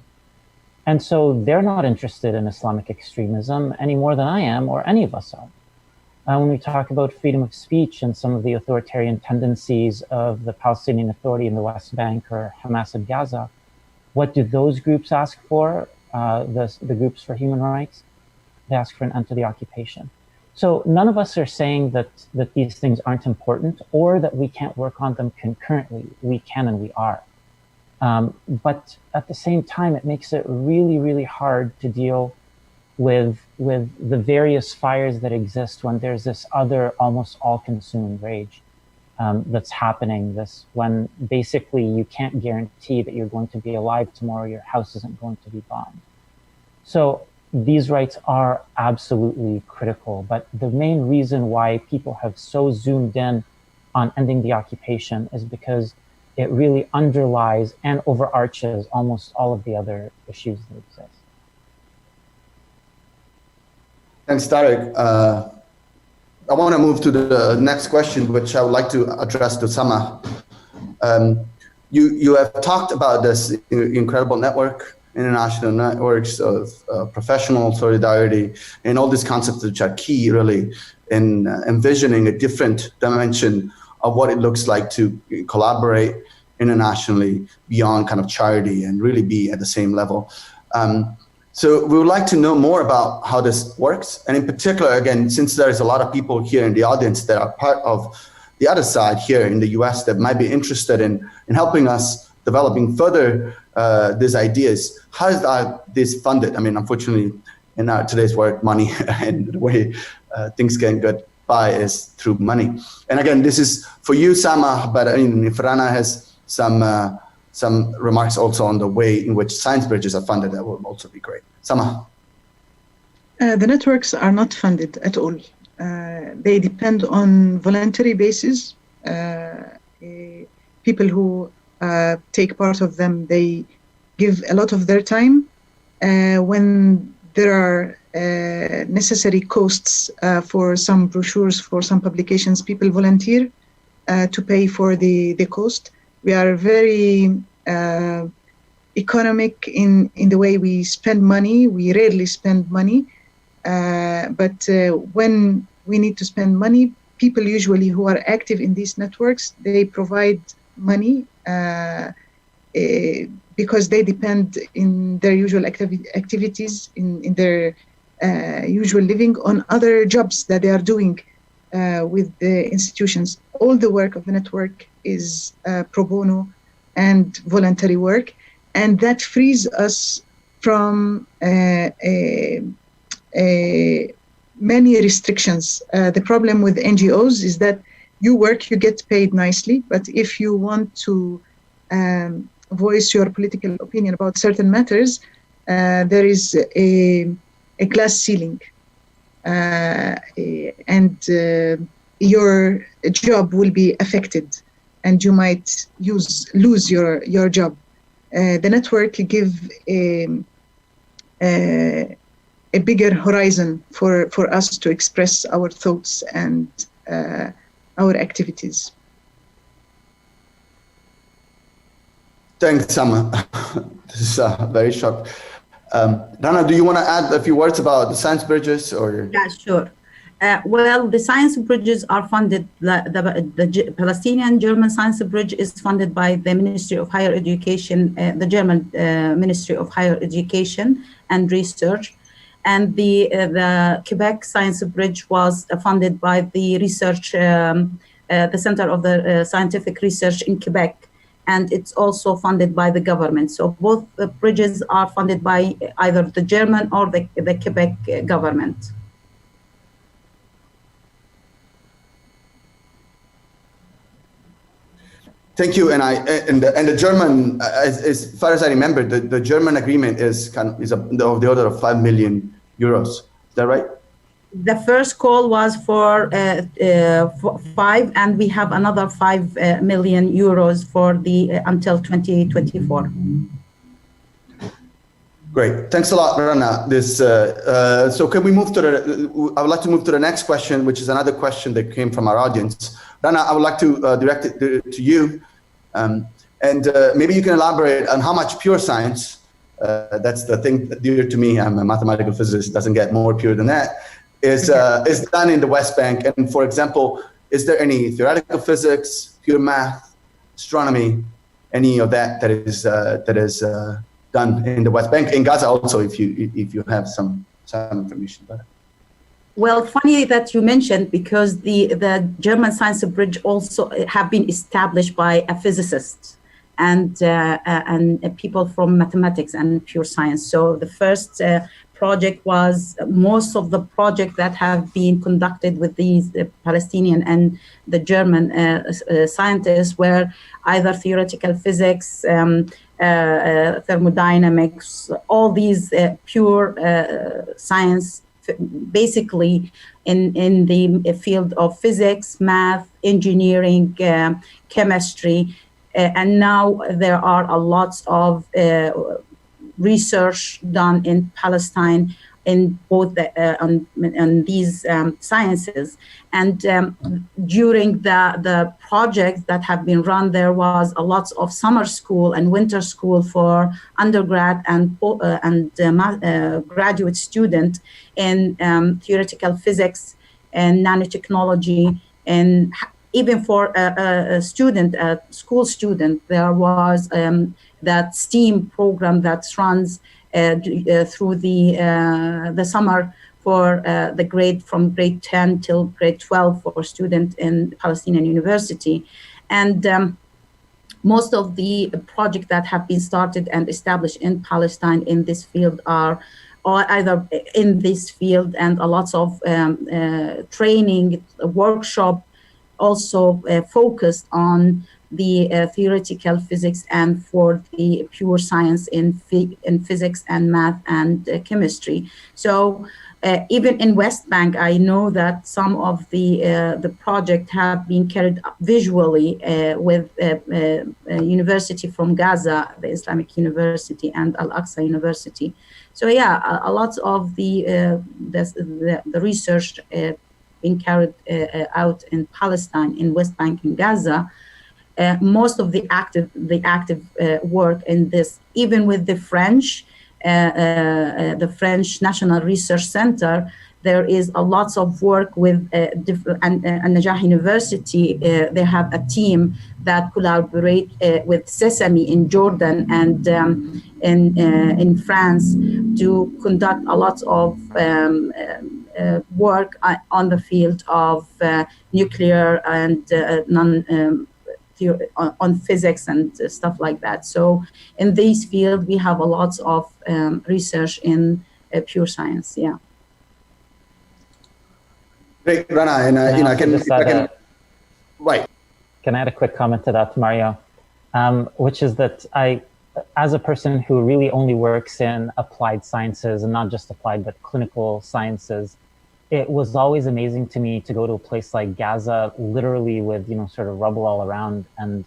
And so they're not interested in Islamic extremism any more than I am or any of us are. When we talk about freedom of speech and some of the authoritarian tendencies of the Palestinian Authority in the West Bank or Hamas of Gaza, what do those groups ask for, the groups for human rights? They ask for an end to the occupation. So none of us are saying that these things aren't important or that we can't work on them concurrently. We can and we are. But at the same time, it makes it really, really hard to deal with the various fires that exist when there's this other almost all-consuming rage that's happening, when basically you can't guarantee that you're going to be alive tomorrow, your house isn't going to be bombed. So these rights are absolutely critical, but the main reason why people have so zoomed in on ending the occupation is because it really underlies and overarches almost all of the other issues that exist. Thanks, Tarek. I want to move to the next question, which I would like to address to Sama. You have talked about this incredible network, international networks of professional solidarity, and all these concepts which are key, really, in envisioning a different dimension of what it looks like to collaborate internationally beyond kind of charity and really be at the same level. So we would like to know more about how this works. And in particular, again, since there's a lot of people here in the audience that are part of the other side here in the US that might be interested in helping us developing further these ideas, how is this funded? I mean, unfortunately, in today's world, money and the way things can get by is through money. And again, this is for you, Sama, but I mean, if Rana has some remarks also on the way in which science bridges are funded, that would also be great. Sama. The networks are not funded at all. They depend on voluntary basis. People who take part of them, they give a lot of their time. When there are necessary costs for some brochures, for some publications, people volunteer to pay for the cost. We are very economic in the way we spend money. We rarely spend money, but when we need to spend money, people usually who are active in these networks, they provide money because they depend in their usual activities, in their usual living on other jobs that they are doing with the institutions. All the work of the network is pro bono and voluntary work, and that frees us from many restrictions. The problem with NGOs is that you work, you get paid nicely, but if you want to voice your political opinion about certain matters, there is a glass ceiling, and your job will be affected, and you might lose your job. The network give a bigger horizon for us to express our thoughts and our activities. Thanks, Sama. This is very short. Rana, do you want to add a few words about the science bridges? Or? Yeah, sure. Well, the science bridges are funded. The Palestinian German science bridge is funded by the Ministry of Higher Education, the German Ministry of Higher Education and Research. And the Quebec Science Bridge was funded by the research, the Center of the Scientific Research in Quebec, and it's also funded by the government. So both the bridges are funded by either the German or the Quebec government. Thank you. And the German, as far as I remember, the German agreement is of the order of 5 million euros. Is that right? The first call was for 5, and we have another 5 million euros for the until 2024. Great, thanks a lot, Rana. So can we move to I would like to move to the next question, which is another question that came from our audience. Rana, I would like to direct it to you, and maybe you can elaborate on how much pure science, that's the thing dear to me, I'm a mathematical physicist, doesn't get more pure than that, is done in the West Bank. And for example, is there any theoretical physics, pure math, astronomy, any of that is done in the West Bank, in Gaza also, if you have some information about it? Well, funny that you mentioned, because the German Science Bridge also have been established by a physicist and people from mathematics and pure science. So the first project was, most of the projects that have been conducted with these Palestinian and the German scientists were either theoretical physics, thermodynamics, all these pure science, basically in the field of physics, math, engineering, chemistry, and now there are a lot of research done in Palestine in both on these sciences. And during the projects that have been run, there was a lot of summer school and winter school for undergrad and graduate student in theoretical physics and nanotechnology. And even for a student, a school student, there was that STEAM program that runs through the summer for the grade from grade 10 till grade 12 for students in Palestinian University. And most of the projects that have been started and established in Palestine in this field are either in this field, and a lot of training, workshop also focused on the theoretical physics and for the pure science in physics and math and chemistry. So even in West Bank, I know that some of the project have been carried out visually with university from Gaza, the Islamic University, and Al-Aqsa University. So yeah, a lot of the research being carried out in Palestine, in West Bank and Gaza. Most of the active work in this, even with the French National Research Center, there is a lot of work with and Najah University. They have a team that collaborate with Sesame in Jordan and in France to conduct a lot of work on the field of nuclear and on physics and stuff like that. So in this field, we have a lot of research in pure science. Yeah. Great, Rana, and right. Can I add a quick comment to that, Mario? Which is that as a person who really only works in applied sciences, and not just applied, but clinical sciences, it was always amazing to me to go to a place like Gaza, literally with, sort of rubble all around. And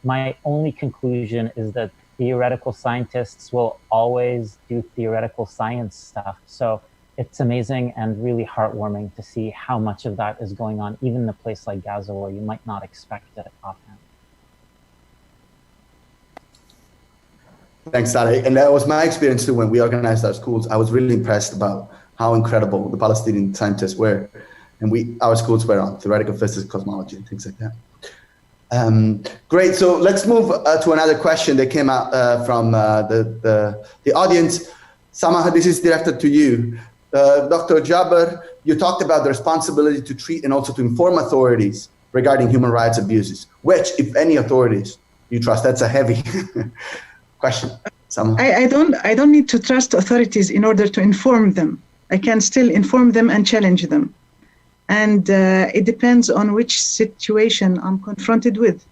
my only conclusion is that theoretical scientists will always do theoretical science stuff. So it's amazing and really heartwarming to see how much of that is going on, even in a place like Gaza, where you might not expect it offhand. Thanks, Tarek. And that was my experience too when we organized our schools. I was really impressed about how incredible the Palestinian scientists were. And our schools were on theoretical physics, cosmology, and things like that. Great, so let's move to another question that came out from the audience. Sama, this is directed to you. Dr. Jaber, you talked about the responsibility to treat and also to inform authorities regarding human rights abuses. Which, if any, authorities you trust? That's a heavy question. I don't need to trust authorities in order to inform them. I can still inform them and challenge them. And it depends on which situation I'm confronted with.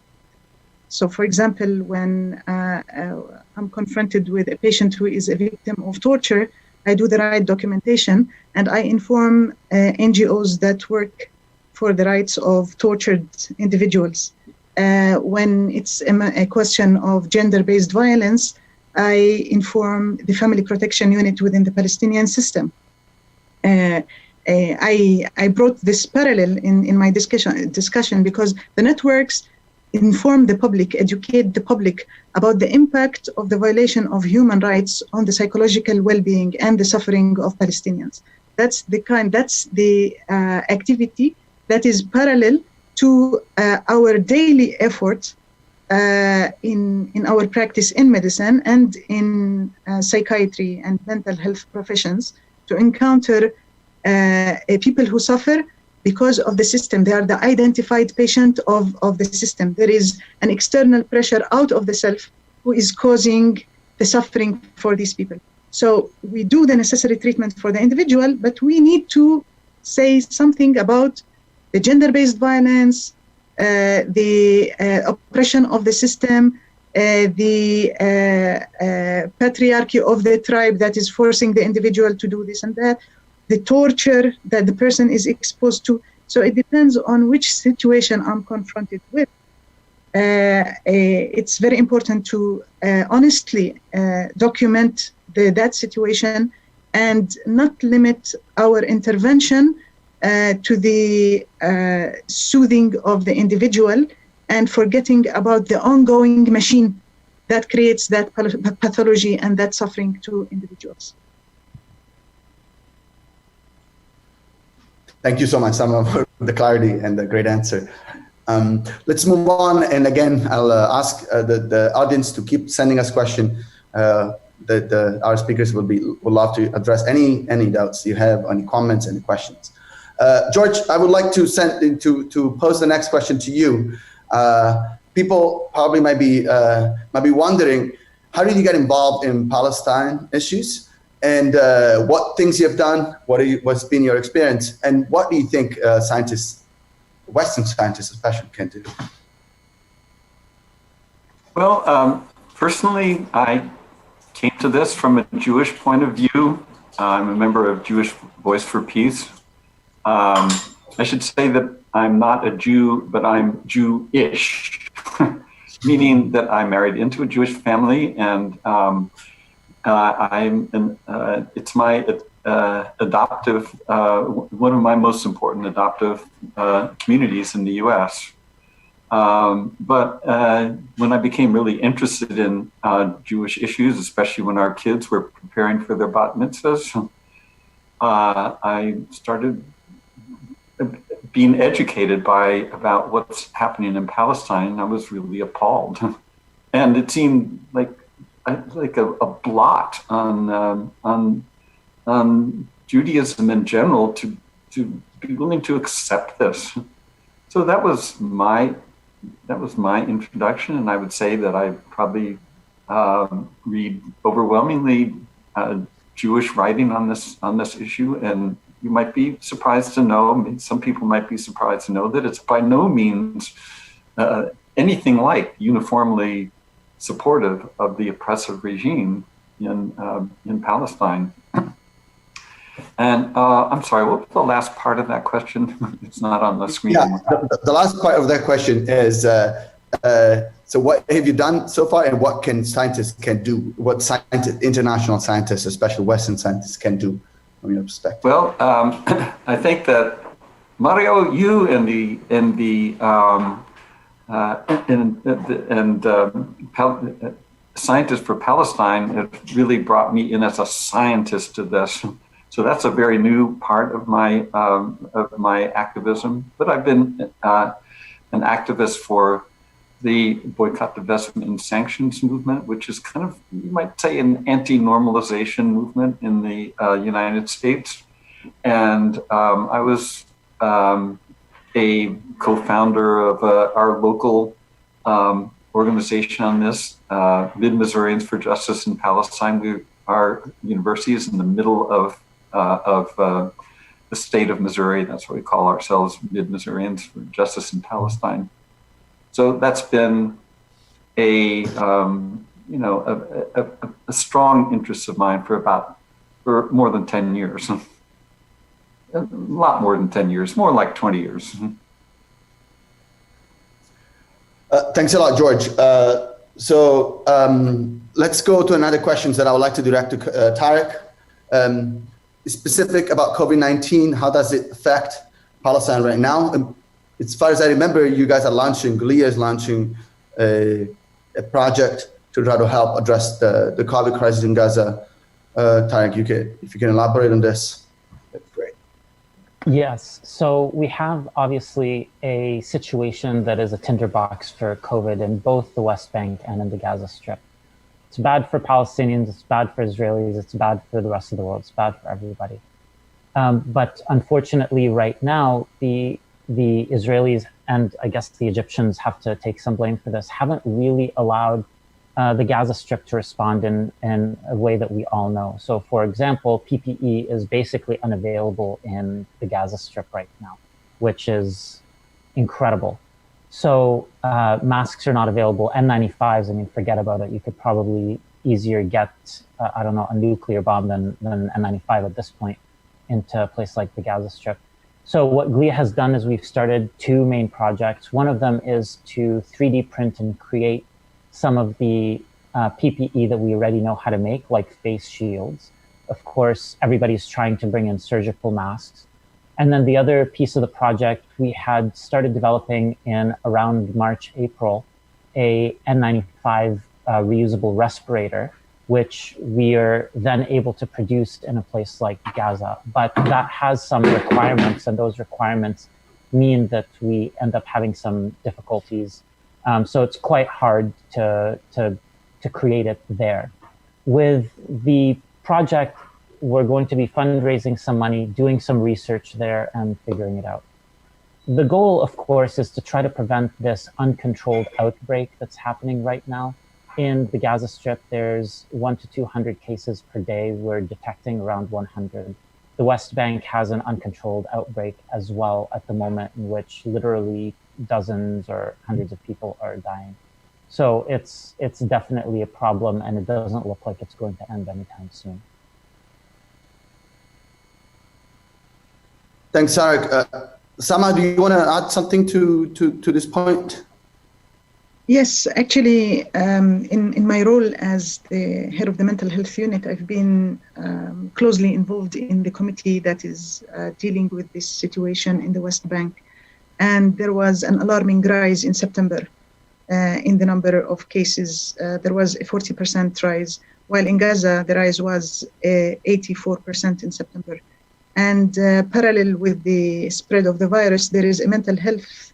So, for example, when I'm confronted with a patient who is a victim of torture, I do the right documentation and I inform NGOs that work for the rights of tortured individuals. When it's a question of gender-based violence, I inform the family protection unit within the Palestinian system. I brought this parallel in my discussion because the networks inform the public, educate the public about the impact of the violation of human rights on the psychological well-being and the suffering of Palestinians. That's the activity that is parallel to our daily effort in our practice in medicine and in psychiatry and mental health professions to encounter people who suffer because of the system. They are the identified patient of the system. There is an external pressure out of the self who is causing the suffering for these people. So we do the necessary treatment for the individual, but we need to say something about the gender-based violence, the oppression of the system, the patriarchy of the tribe that is forcing the individual to do this and that, the torture that the person is exposed to. So it depends on which situation I'm confronted with. It's very important to honestly document that situation and not limit our intervention to the soothing of the individual and forgetting about the ongoing machine that creates that pathology and that suffering to individuals. Thank you so much, Sama, for the clarity and the great answer. Let's move on. And again, I'll ask the audience to keep sending us questions. Our speakers will love to address any doubts you have, any comments, any questions. George, I would like to pose the next question to you. People probably might be wondering, how did you get involved in Palestine issues? And what things you have done, what's been your experience, and what do you think scientists, Western scientists especially, can do? Well, personally, I came to this from a Jewish point of view. I'm a member of Jewish Voice for Peace. I should say that I'm not a Jew, but I'm Jewish, meaning that I married into a Jewish family, and it's my adoptive, one of my most important adoptive communities in the U.S. But when I became really interested in Jewish issues, especially when our kids were preparing for their bat mitzvahs, I started being educated about what's happening in Palestine. I was really appalled, and it seemed like a blot on Judaism in general to be willing to accept this. So that was my introduction, and I would say that I probably read overwhelmingly Jewish writing on this issue, and you might be surprised to know, some people might be surprised to know, that it's by no means anything like uniformly supportive of the oppressive regime in Palestine. And I'm sorry, what was the last part of that question? It's not on the screen. Yeah, the last part of that question is, so what have you done so far, and what can scientists do? What international scientists, especially Western scientists, can do from your perspective? Well, I think that Mario, you and Scientists for Palestine have really brought me in as a scientist to this. So that's a very new part of my activism. But I've been an activist for the Boycott, Divestment, and Sanctions movement, which is kind of, you might say, an anti-normalization movement in the United States. And I was a co-founder of our local organization on this, Mid-Missourians for Justice in Palestine. Our university is in the middle of the state of Missouri. That's what we call ourselves, Mid-Missourians for Justice in Palestine. So that's been a strong interest of mine for more than 10 years. A lot more than 10 years, more like 20 years. Thanks a lot, George. So let's go to another questions that I would like to direct to Tarek. Specific about COVID-19, how does it affect Palestine right now? And as far as I remember, you guys are launching, GLIA is launching a project to try to help address the COVID crisis in Gaza. Tarek, if you can elaborate on this, that'd be great. Yes, so we have obviously a situation that is a tinderbox for COVID in both the West Bank and in the Gaza Strip. It's bad for Palestinians, it's bad for Israelis, it's bad for the rest of the world, it's bad for everybody. But unfortunately right now, the Israelis and I guess the Egyptians have to take some blame for this, haven't really allowed the Gaza Strip to respond in a way that we all know. So for example, PPE is basically unavailable in the Gaza Strip right now, which is incredible. So masks are not available, N95s, I mean, forget about it. You could probably easier get, I don't know, a nuclear bomb than N95 at this point into a place like the Gaza Strip. So what GLIA has done is we've started two main projects. One of them is to 3D print and create some of the PPE that we already know how to make, like face shields. Of course, everybody's trying to bring in surgical masks. And then the other piece of the project, we had started developing in around March, April, a N95 reusable respirator, which we are then able to produce in a place like Gaza. But that has some requirements, and those requirements mean that we end up having some difficulties. So it's quite hard to create it there. With the project, we're going to be fundraising some money, doing some research there and figuring it out. The goal, of course, is to try to prevent this uncontrolled outbreak that's happening right now. In the Gaza Strip, there's 100 to 200 cases per day. We're detecting around 100. The West Bank has an uncontrolled outbreak as well at the moment, in which literally dozens or hundreds of people are dying. So it's definitely a problem, and it doesn't look like it's going to end anytime soon. Thanks, Tarek. Sama, do you want to add something to this point? Yes, actually, in my role as the head of the mental health unit, I've been closely involved in the committee that is dealing with this situation in the West Bank. And there was an alarming rise in September in the number of cases. There was a 40% rise, while in Gaza, the rise was 84% in September. And parallel with the spread of the virus, there is a mental health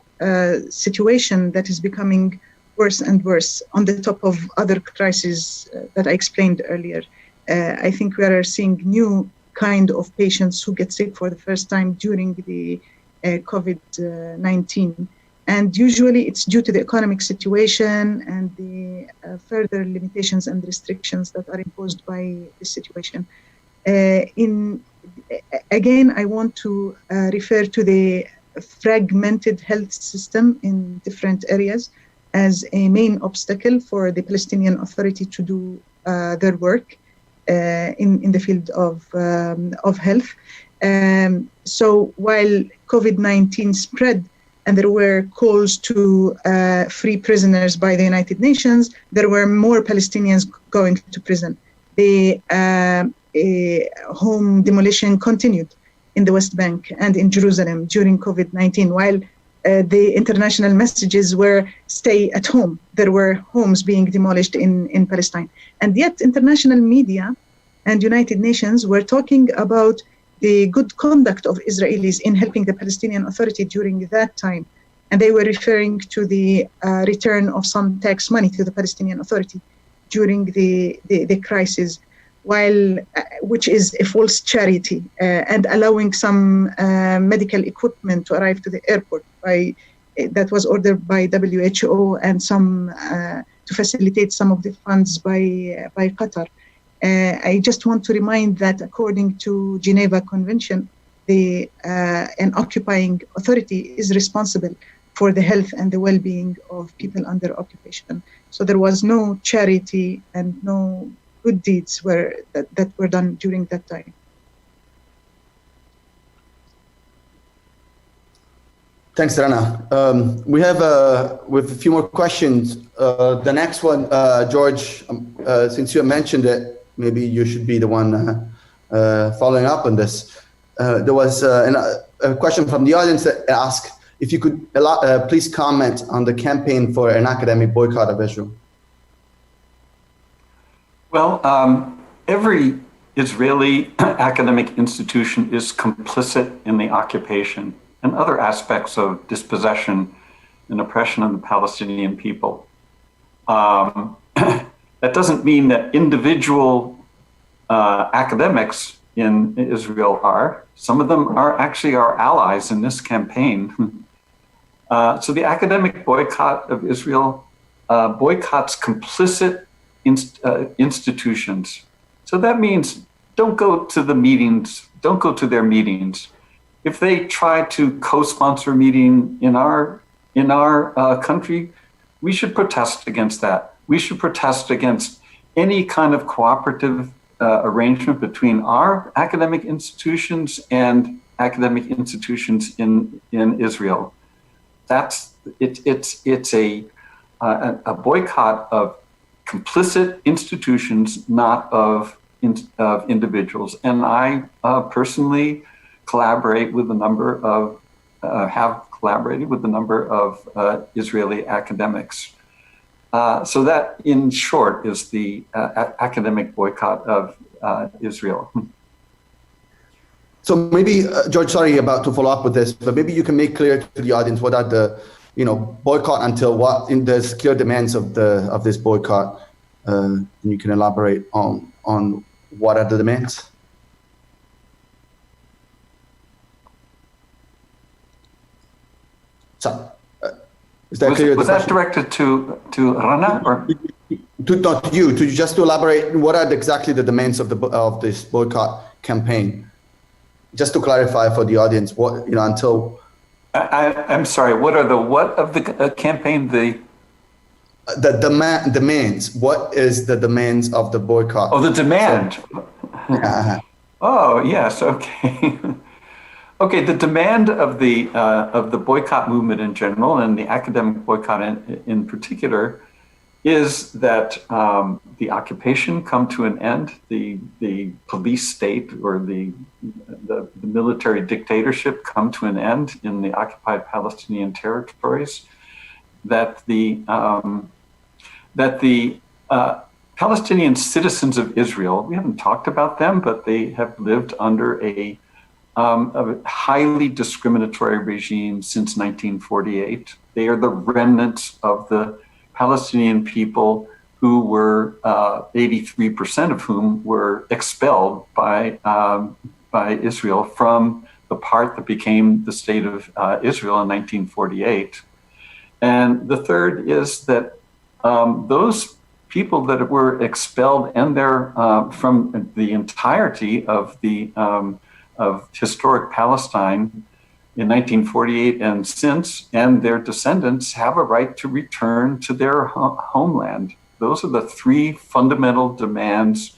situation that is becoming worse and worse on the top of other crises that I explained earlier. I think we are seeing new kind of patients who get sick for the first time during the COVID-19. And usually it's due to the economic situation and the further limitations and restrictions that are imposed by this situation. Again, I want to refer to the fragmented health system in different areas as a main obstacle for the Palestinian Authority to do their work in the field of health. So while COVID-19 spread and there were calls to free prisoners by the United Nations, there were more Palestinians going to prison. The home demolition continued in the West Bank and in Jerusalem during COVID-19, while the international messages were stay at home. There were homes being demolished in Palestine. And yet international media and United Nations were talking about the good conduct of Israelis in helping the Palestinian Authority during that time. And they were referring to the return of some tax money to the Palestinian Authority during the crisis, which is a false charity, and allowing some medical equipment to arrive to the airport that was ordered by WHO, and some to facilitate some of the funds by Qatar. I just want to remind that according to Geneva Convention, an occupying authority is responsible for the health and the well-being of people under occupation. So there was no charity and no good deeds that were done during that time. Thanks, Rana. We have a few more questions. The next one, George, since you mentioned it, maybe you should be the one following up on this. There was a question from the audience that asked if you could please comment on the campaign for an academic boycott of Israel. Well, every Israeli academic institution is complicit in the occupation and other aspects of dispossession and oppression of the Palestinian people. That doesn't mean that individual academics in Israel are. Some of them are actually our allies in this campaign. So the academic boycott of Israel boycotts complicit institutions. So that means don't go to the meetings, don't go to their meetings. If they try to co-sponsor a meeting in our country, we should protest against that. We should protest against any kind of cooperative arrangement between our academic institutions and academic institutions in Israel. It's a boycott of complicit institutions, not of individuals. And I personally collaborate with a number of, have collaborated with a number of Israeli academics. So that, in short, is the academic boycott of Israel. So maybe, George, sorry to follow up with this, but maybe you can make clear to the audience what are the, boycott until what, in the clear demands of this boycott, and you can elaborate on what are the demands. So, is that clear? Was that directed to Rana or? Not you, just to elaborate, what are exactly the demands of this boycott campaign? Just to clarify for the audience, what, until... I'm sorry, what are the what of the campaign? The demands. What is the demands of the boycott? Oh, the demand. So, Oh, yes, okay. Okay, the demand of the boycott movement in general, and the academic boycott in particular, is that the occupation come to an end, the police state or the military dictatorship come to an end in the occupied Palestinian territories, that the Palestinian citizens of Israel, we haven't talked about them, but they have lived under a highly discriminatory regime since 1948. They are the remnants of the Palestinian people who were 83% of whom were expelled by Israel from the part that became the state of Israel in 1948. And the third is that those people that were expelled and they're from the entirety of the of historic Palestine in 1948 and since, and their descendants have a right to return to their homeland. Those are the three fundamental demands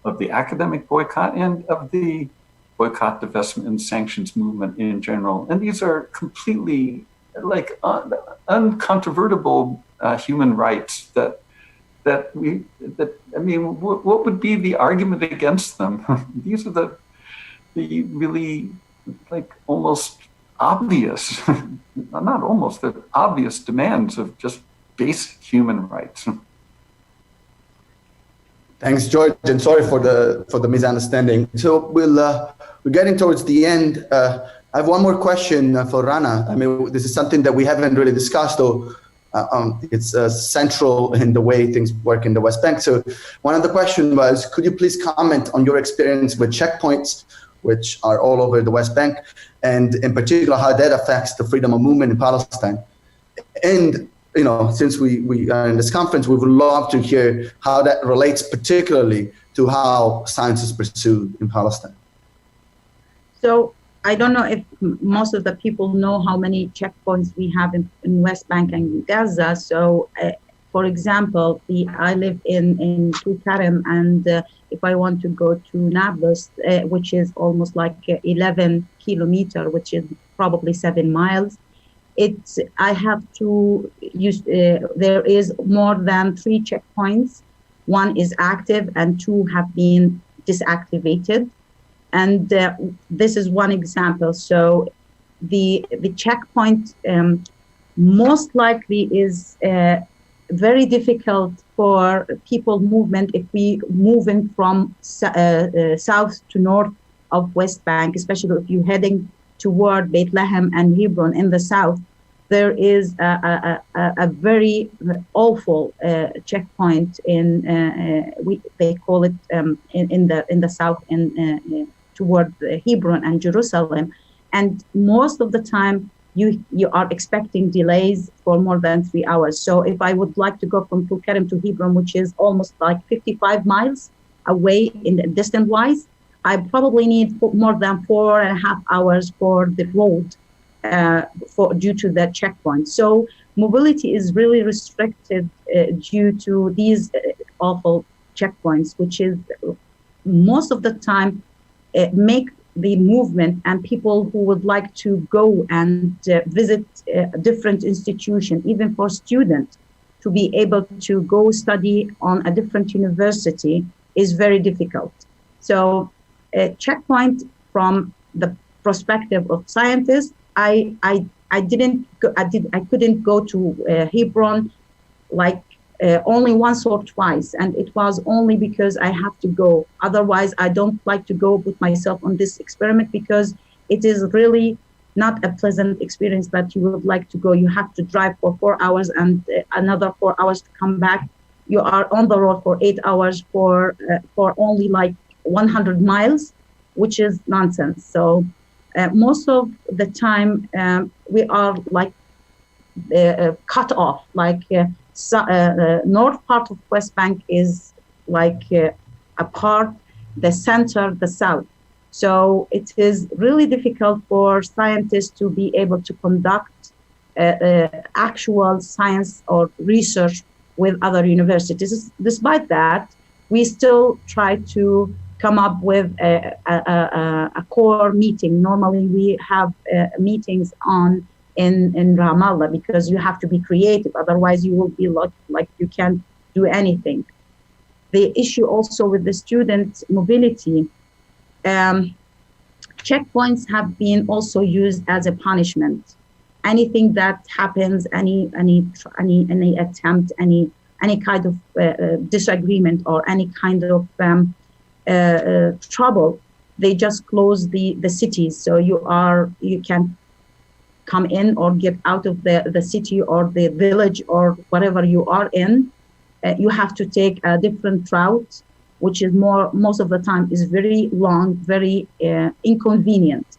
of the academic boycott and of the boycott, divestment, and sanctions movement in general. And these are completely uncontrovertible human rights that what would be the argument against them? These are the really almost obvious, not almost, they're obvious demands of just basic human rights. Thanks, George, and sorry for the misunderstanding. So we're getting towards the end. I have one more question for Rana. I mean, this is something that we haven't really discussed, though. it's central in the way things work in the West Bank. So one of the questions was, could you please comment on your experience with checkpoints, which are all over the West Bank, and in particular how that affects the freedom of movement in Palestine? And since we are in this conference, we would love to hear how that relates particularly to how science is pursued in Palestine. So I don't know if most of the people know how many checkpoints we have in West Bank and Gaza. So, for example, I live in Tourniquets, and if I want to go to Nablus, which is almost like 11 kilometers, which is probably 7 miles, I have to use. There is more than 3 checkpoints. One is active, and 2 have been disactivated. And this is one example. So the checkpoint most likely is very difficult for people movement if we moving from south to north of West Bank, especially if you're heading toward Bethlehem and Hebron in the south. There is a very awful checkpoint they call it in the south toward Hebron and Jerusalem, and most of the time you are expecting delays for more than 3 hours. So if I would like to go from Tourniquets to Hebron, which is almost like 55 miles away in the distance wise, I probably need more than 4.5 hours for the road due to that checkpoint. So mobility is really restricted due to these awful checkpoints, which is most of the time make the movement and people who would like to go and visit different institutions, even for students, to be able to go study on a different university is very difficult. So a checkpoint from the perspective of scientists, I couldn't go to Hebron like only once or twice, and it was only because I have to go. Otherwise, I don't like to go put myself on this experiment because it is really not a pleasant experience that you would like to go. You have to drive for 4 hours and another 4 hours to come back. You are on the road for 8 hours for only like 100 miles, which is nonsense. So most of the time we are like cut off, like north part of West Bank is like apart, the center, the south. So it is really difficult for scientists to be able to conduct actual science or research with other universities. Despite that, we still try to come up with a core meeting. Normally we have meetings in Ramallah because you have to be creative. Otherwise you will be like you can't do anything. The issue also with the student mobility, checkpoints have been also used as a punishment. Anything that happens, any attempt, any kind of disagreement or any kind of trouble, they just close the cities. So you can come in or get out of the city or the village or whatever you are in. You have to take a different route, which is most of the time is very long, very inconvenient.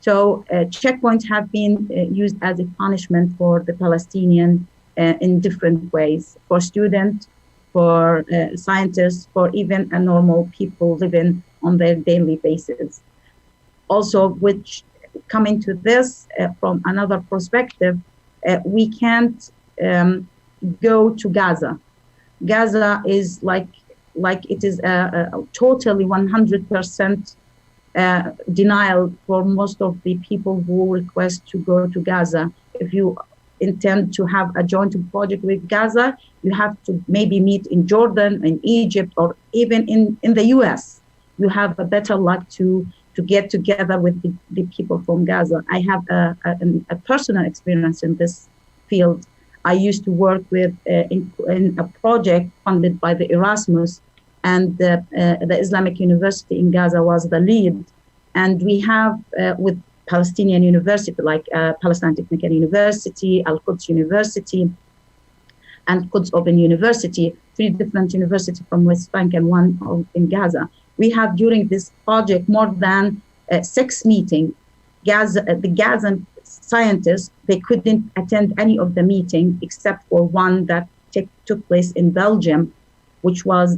So checkpoints have been used as a punishment for the Palestinian in different ways, for students, for scientists, for even a normal people living on their daily basis. Also, which coming to this from another perspective, we can't go to Gaza. Gaza is like it is a totally 100% denial for most of the people who request to go to Gaza. If you intend to have a joint project with Gaza, you have to maybe meet in Jordan, in Egypt, or even in the US. You have a better luck to get together with the people from Gaza. I have a personal experience in this field. I used to work with in a project funded by the Erasmus, and the Islamic University in Gaza was the lead. And we have with Palestinian university, like Palestine Technical University, Al-Quds University, and Quds Open University, 3 different universities from West Bank and 1 in Gaza. We have during this project more than 6 meetings. The Gazan scientists, they couldn't attend any of the meeting except for one that took place in Belgium, which was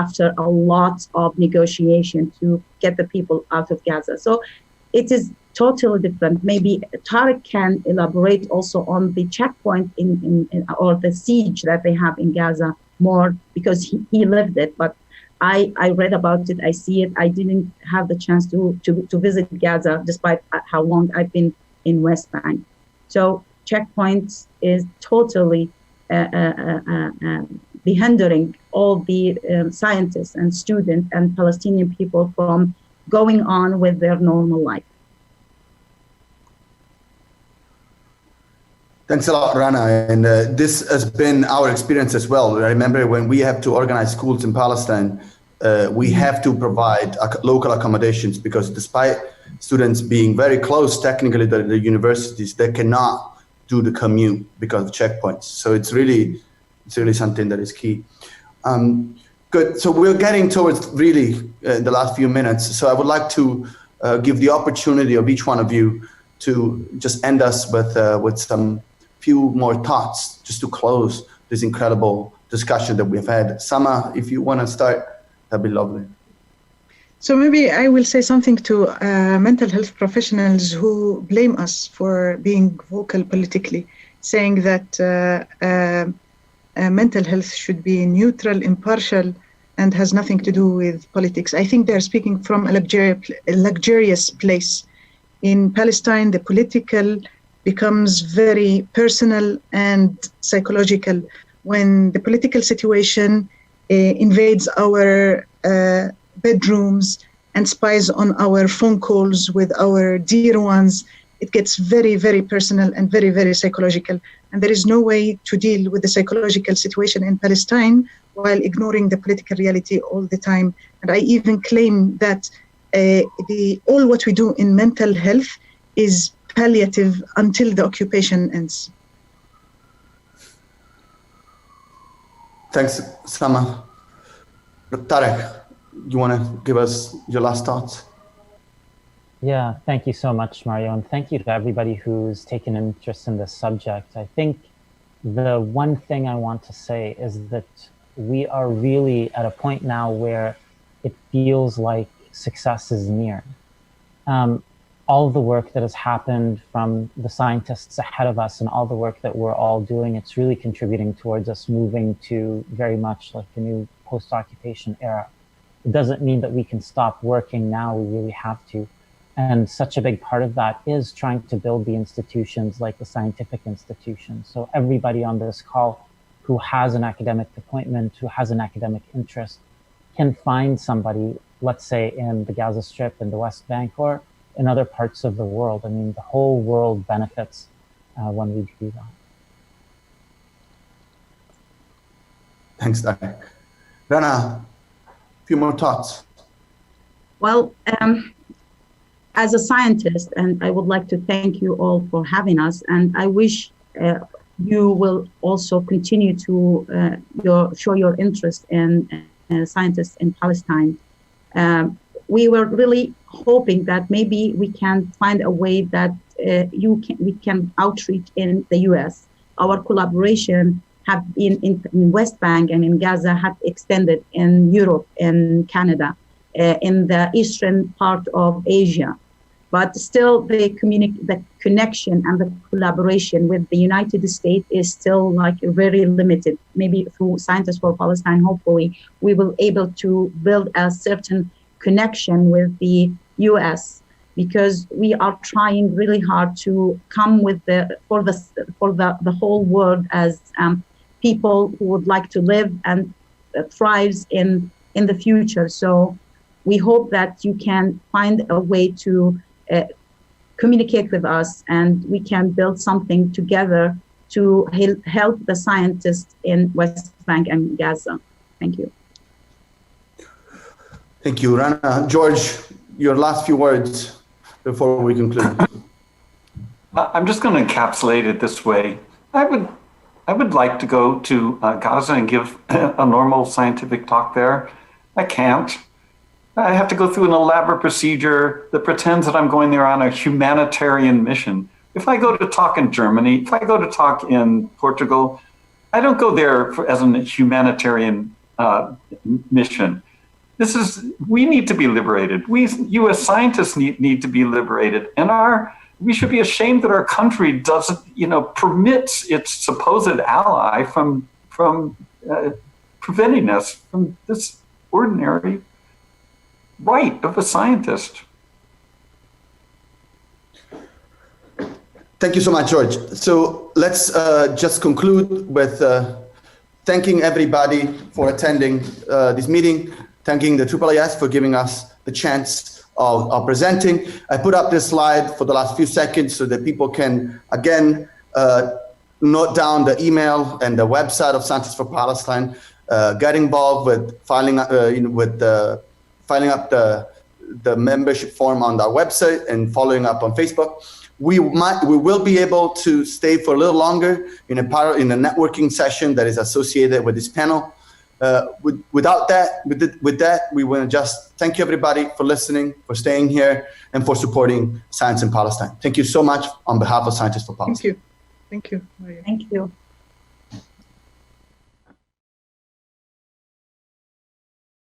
after a lot of negotiation to get the people out of Gaza. So it is totally different. Maybe Tarek can elaborate also on the checkpoint or the siege that they have in Gaza more, because he lived it. But I read about it, I see it. I didn't have the chance to visit Gaza, despite how long I've been in West Bank. So checkpoints is totally hindering all the scientists and students and Palestinian people from going on with their normal life. Thanks a lot, Rana. And this has been our experience as well. I remember when we have to organize schools in Palestine, we have to provide local accommodations, because despite students being very close technically to the universities, they cannot do the commute because of checkpoints. So it's really something that is key. Good. So we're getting towards really the last few minutes. So I would like to give the opportunity of each one of you to just end us with some few more thoughts, just to close this incredible discussion that we've had. Sama, if you want to start, that'd be lovely. So maybe I will say something to mental health professionals who blame us for being vocal politically, saying that mental health should be neutral, impartial, and has nothing to do with politics. I think they're speaking from a luxurious place. In Palestine, the political becomes very personal and psychological when the political situation invades our bedrooms and spies on our phone calls with our dear ones. It gets very, very personal and very, very psychological. And there is no way to deal with the psychological situation in Palestine while ignoring the political reality all the time. And I even claim that all what we do in mental health is palliative until the occupation ends. Thanks, Sama. Tarek, you want to give us your last thoughts? Yeah, thank you so much, Mario, and thank you to everybody who's taken interest in this subject. I think the one thing I want to say is that we are really at a point now where it feels like success is near. All the work that has happened from the scientists ahead of us and all the work that we're all doing, it's really contributing towards us moving to very much like a new post-occupation era. It doesn't mean that we can stop working now, we really have to. And such a big part of that is trying to build the institutions like the scientific institutions. So everybody on this call who has an academic appointment, who has an academic interest, can find somebody, let's say in the Gaza Strip, in the West Bank, or in other parts of the world. I mean, the whole world benefits when we do that. Thanks, Tarek. Rana, a few more thoughts. Well, as a scientist, and I would like to thank you all for having us, and I wish you will also continue to show your interest in scientists in Palestine. We were really hoping that maybe we can find a way that we can outreach in the US. Our collaboration have been in West Bank and in Gaza have extended in Europe and Canada, in the eastern part of Asia. But still the connection and the collaboration with the United States is still like very limited. Maybe through Scientists for Palestine, hopefully we will able to build a certain connection with the US, because we are trying really hard to come with for the whole world as people who would like to live and thrives in the future. So we hope that you can find a way to communicate with us and we can build something together to help the scientists in West Bank and Gaza. Thank you. Thank you, Rana. George, your last few words before we conclude. I'm just going to encapsulate it this way. I would I would like to go to Gaza and give a normal scientific talk there. I can't. I have to go through an elaborate procedure that pretends that I'm going there on a humanitarian mission. If I go to talk in Germany, if I go to talk in Portugal, I don't go there as a humanitarian mission. We need to be liberated. You as scientists need to be liberated. And we should be ashamed that our country doesn't, permits its supposed ally from preventing us from this ordinary right of a scientist. Thank you so much, George. So let's just conclude with thanking everybody for attending this meeting, thanking the IIIS for giving us the chance of presenting. I put up this slide for the last few seconds so that people can, again, note down the email and the website of Scientists for Palestine, get involved with filing up the membership form on our website and following up on Facebook. We will be able to stay for a little longer in a networking session that is associated with this panel. With that, we want to just thank you everybody for listening, for staying here, and for supporting science in Palestine. Thank you so much on behalf of Scientists for Palestine. Thank you. Thank you. Thank you.